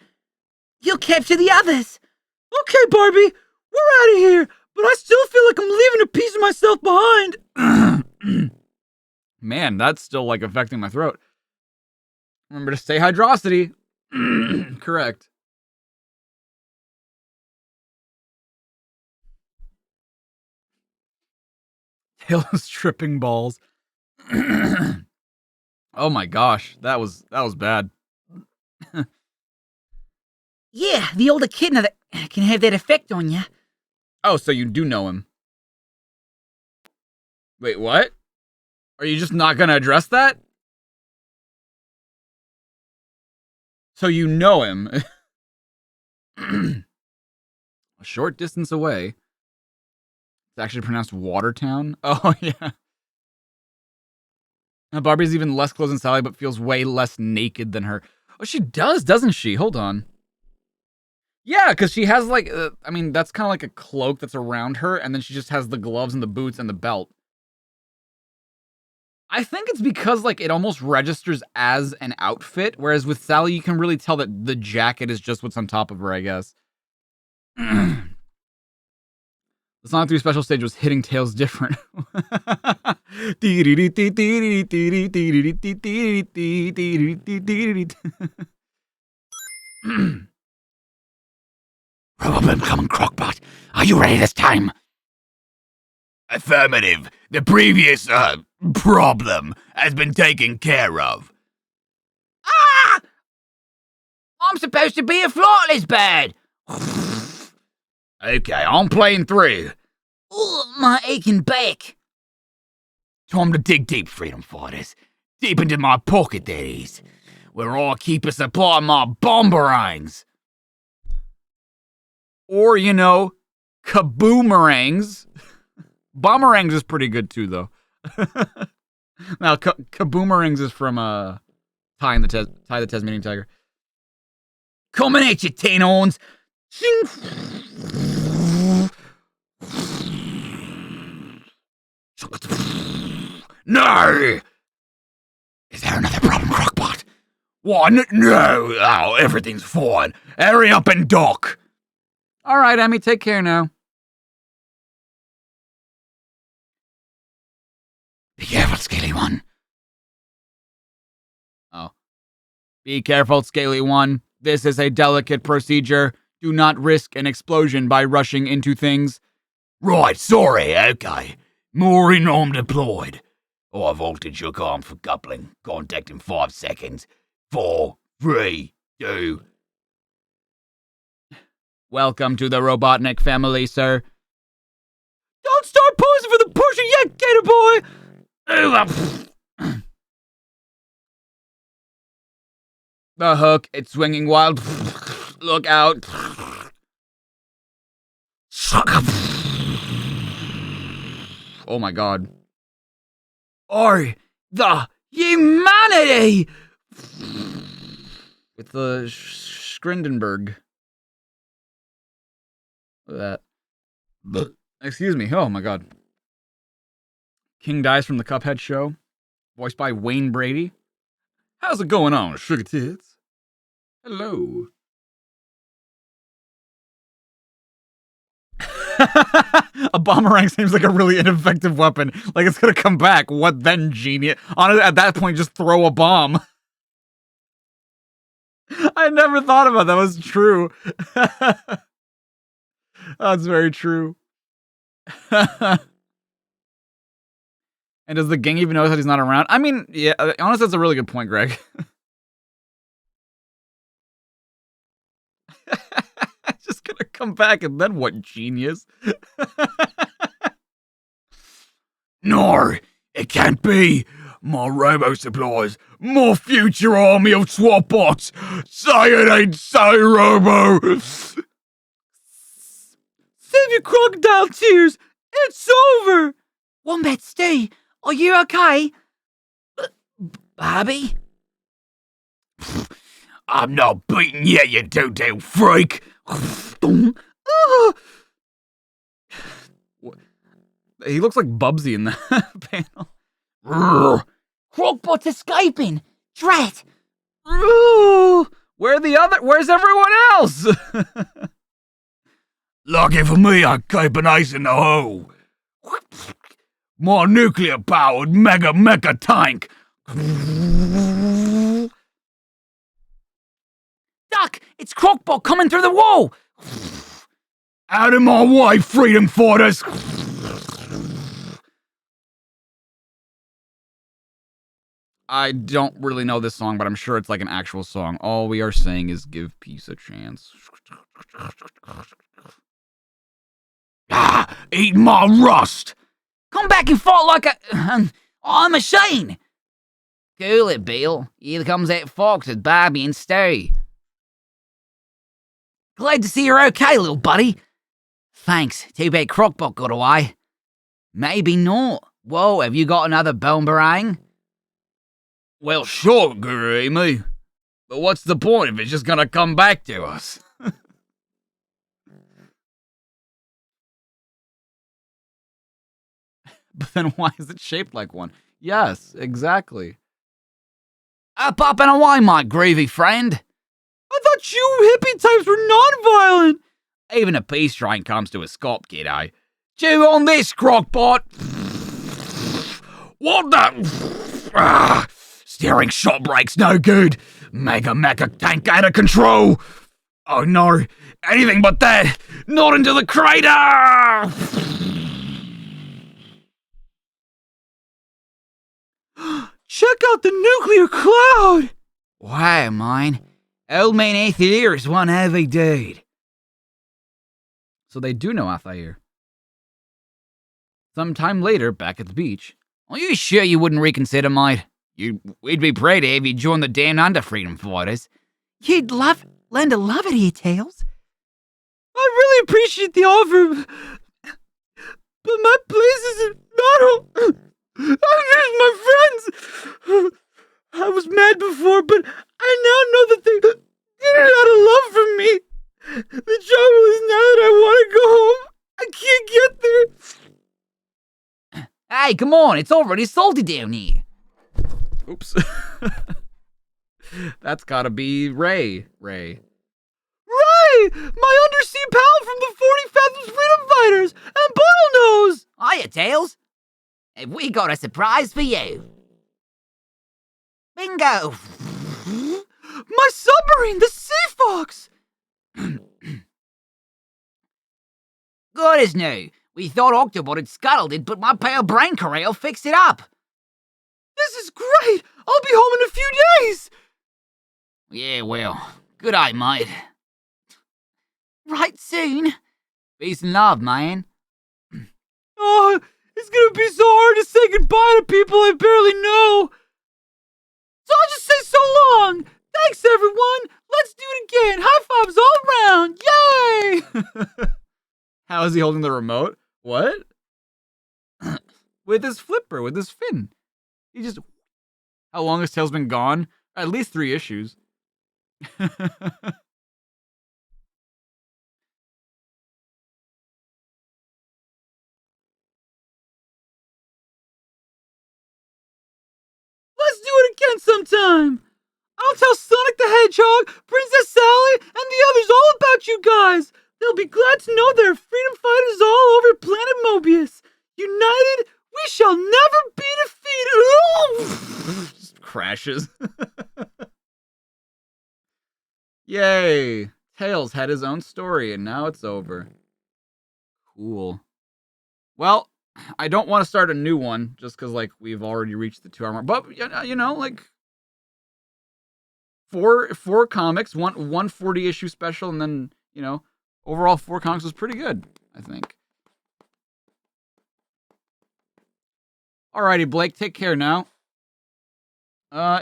Speaker 5: You'll capture the others.
Speaker 1: Okay, Barbie. We're out of here. But I still feel like I'm leaving a piece of myself behind. Man, that's still like affecting my throat. Remember to stay hydrosity. Correct. Tails tripping balls. Oh my gosh, that was bad.
Speaker 3: Yeah, the old echidna that can have that effect on you.
Speaker 1: Oh, so you do know him. Wait, what? Are you just not gonna address that? So you know him. A short distance away. It's actually pronounced Watertown. Oh, yeah. Barbie's even less clothes than Sally, but feels way less naked than her. Oh, she does, doesn't she? Hold on. Yeah, because she has like, I mean, that's kind of like a cloak that's around her, and then she just has the gloves and the boots and the belt. I think it's because like it almost registers as an outfit, whereas with Sally, you can really tell that the jacket is just what's on top of her, I guess. The Sonic 3 special stage was hitting Tails different.
Speaker 2: Roboblim coming, Crockpot. Are you ready this time? Affirmative. The previous, problem has been taken care of.
Speaker 3: Ah! I'm supposed to be a flightless bird.
Speaker 2: Okay, I'm playing through.
Speaker 3: Oh, my aching back.
Speaker 2: Time to dig deep, freedom fighters. Deep into my pocket, that is. Where I keep a supply of my bomberangs.
Speaker 1: Or, you know, kaboomerangs. Bomberangs is pretty good too, though. Now, kaboomerangs is from Ty the Tasmanian Tiger.
Speaker 2: Coming at you, tin horns. No! Is there another problem, Crockpot? One? No! Oh, everything's fine. Hurry up and dock.
Speaker 1: All right, Emmy, take care now.
Speaker 2: Be careful, Scaly One.
Speaker 1: Oh. Be careful, Scaly One. This is a delicate procedure. Do not risk an explosion by rushing into things.
Speaker 2: Right, sorry, okay. Mooring arm deployed. High voltage hook arm for coupling. Contact in 5 seconds. 4, 3, 2.
Speaker 1: Welcome to the Robotnik family, sir.
Speaker 5: Don't start posing for the pusher yet, Gator Boy!
Speaker 1: The hook, it's swinging wild. Look out. Oh my god.
Speaker 5: Or the humanity!
Speaker 1: With the Schrindenberg. Look at that. Excuse me. Oh my god. King dies from the Cuphead show. Voiced by Wayne Brady. How's it going on, sugar tits? Hello. A boomerang seems like a really ineffective weapon. Like it's gonna come back. What then, genius? Honestly, at that point, just throw a bomb. I never thought about that. Was true. That's very true. And does the gang even notice that he's not around? I mean, yeah, honestly, that's a really good point, Greg. Just gonna come back and then what, genius?
Speaker 2: No, it can't be. My robo supplies. My future army of swap bots. Say it ain't so, Robo.
Speaker 5: Save your crocodile tears! It's over! Wombat, stay! Are you okay?
Speaker 3: Bobby?
Speaker 2: I'm not beaten yet, you two-tail freak.
Speaker 1: He looks like Bubsy in that panel.
Speaker 3: Crockpot's escaping! Drat!
Speaker 1: Where's everyone else?
Speaker 2: Lucky for me, I keep an ace in the hole. My nuclear-powered mega tank.
Speaker 3: Duck! It's Crockpot coming through the wall!
Speaker 2: Out of my way, freedom fighters.
Speaker 1: I don't really know this song, but I'm sure it's like an actual song. All we are saying is give peace a chance.
Speaker 2: Ah, eat my rust!
Speaker 3: Come back and fight like I'm a machine. Cool it, Bill. Here comes that fox with Barbie and Stu. Glad to see you're okay, little buddy. Thanks. Too bad Crockpot got away. Maybe not. Whoa, have you got another boomerang?
Speaker 4: Well, sure, Guru Emu. But what's the point if it's just gonna come back to us?
Speaker 1: But then why is it shaped like one? Yes, exactly.
Speaker 3: Up and away, my groovy friend.
Speaker 5: I thought you hippie types were non-violent.
Speaker 1: Even a peace train comes to a stop, kiddo. Chew on this, Crockpot.
Speaker 2: What the? Steering shot brakes no good. Mega mecha tank out of control. Oh no, anything but that. Not into the crater.
Speaker 5: Check out the nuclear cloud.
Speaker 3: Wow, mine. Old man Athair is one heavy dude.
Speaker 1: So they do know Athair. Sometime later, back at the beach.
Speaker 3: Are you sure you wouldn't reconsider, mate? We'd be pretty if you joined the damn under freedom fighters.
Speaker 5: You'd lend a love it here, Tails. I really appreciate the offer, but my place is not home. I miss my friends. I was mad before, but I now know that they didn't out of love for me. The trouble is now that I want to go home, I can't get there.
Speaker 3: Hey, come on, it's already salty down here.
Speaker 1: Oops. That's gotta be Ray.
Speaker 5: Ray! My undersea pal from the 40 Fathoms Freedom Fighters and Bottlenose!
Speaker 3: Hiya, Tails. Have we got a surprise for you? Bingo!
Speaker 5: My submarine, the Sea Fox!
Speaker 3: Good as new. We thought Octobot had scuttled it, but my pale brain corral fixed it up.
Speaker 5: This is great! I'll be home in a few days!
Speaker 3: Yeah, well, good eye, mate. Right soon. Peace and love, man.
Speaker 5: Oh, it's gonna be so hard to say goodbye to people I barely know. So I'll just say so long. Thanks, everyone. Let's do it again. High fives all around. Yay!
Speaker 1: How is he holding the remote? What? With his flipper, with his fin. He just... How long has Tails been gone? At least 3 issues.
Speaker 5: Let's do it again sometime. I'll tell Sonic the Hedgehog, Princess Sally, and the others all about you guys. They'll be glad to know there are freedom fighters all over planet Mobius. United, we shall never be defeated.
Speaker 1: Just crashes. Yay. Tails had his own story, and now it's over. Cool. Well, I don't want to start a new one, just because, like, we've already reached the 2-hour mark. But, you know, like, four comics, one 40-issue special, and then, you know, overall 4 comics was pretty good, I think. Alrighty, Blake, take care now.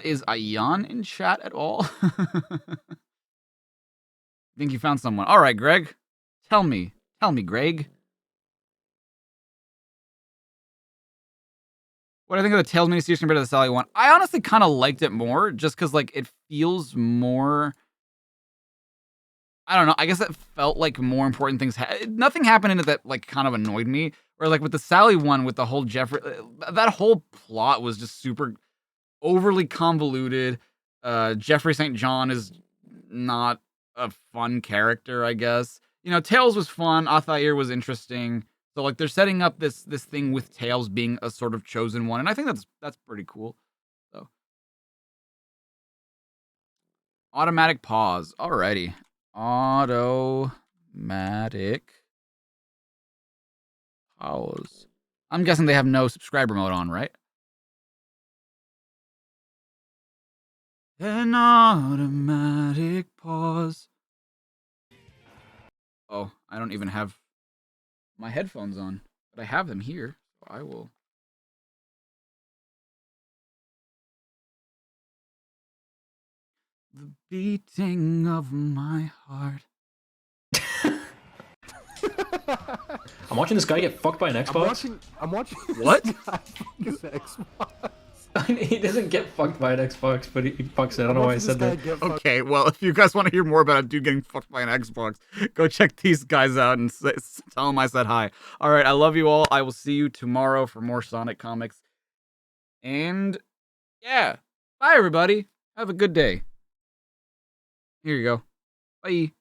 Speaker 1: Is Ayan in chat at all? Think you found someone. Alright, Greg. Tell me, Greg. What do I think of the Tails miniseries compared to the Sally one? I honestly kind of liked it more, just because, like, it feels more... I don't know, I guess it felt like more important things... Nothing happened in it that, like, kind of annoyed me. Or, like, with the Sally one, with the whole Jeffrey... That whole plot was just super overly convoluted. Jeffrey St. John is not a fun character, I guess. You know, Tails was fun. Athair was interesting. So, like, they're setting up this thing with Tails being a sort of chosen one, and I think that's pretty cool. So, automatic pause. Alrighty, automatic pause. I'm guessing they have no subscriber mode on, right? An automatic pause. Oh, I don't even have my headphones on, but I have them here. So I will. The beating of my heart.
Speaker 6: I'm watching this guy get fucked by an Xbox.
Speaker 7: I'm watching
Speaker 1: What?
Speaker 7: this guy fuck his Xbox.
Speaker 6: He doesn't get fucked by an Xbox, but he fucks it. I don't know why I said that.
Speaker 1: Okay, well, if you guys want to hear more about a dude getting fucked by an Xbox, go check these guys out and tell them I said hi. All right, I love you all. I will see you tomorrow for more Sonic comics. And yeah, bye everybody. Have a good day. Here you go. Bye.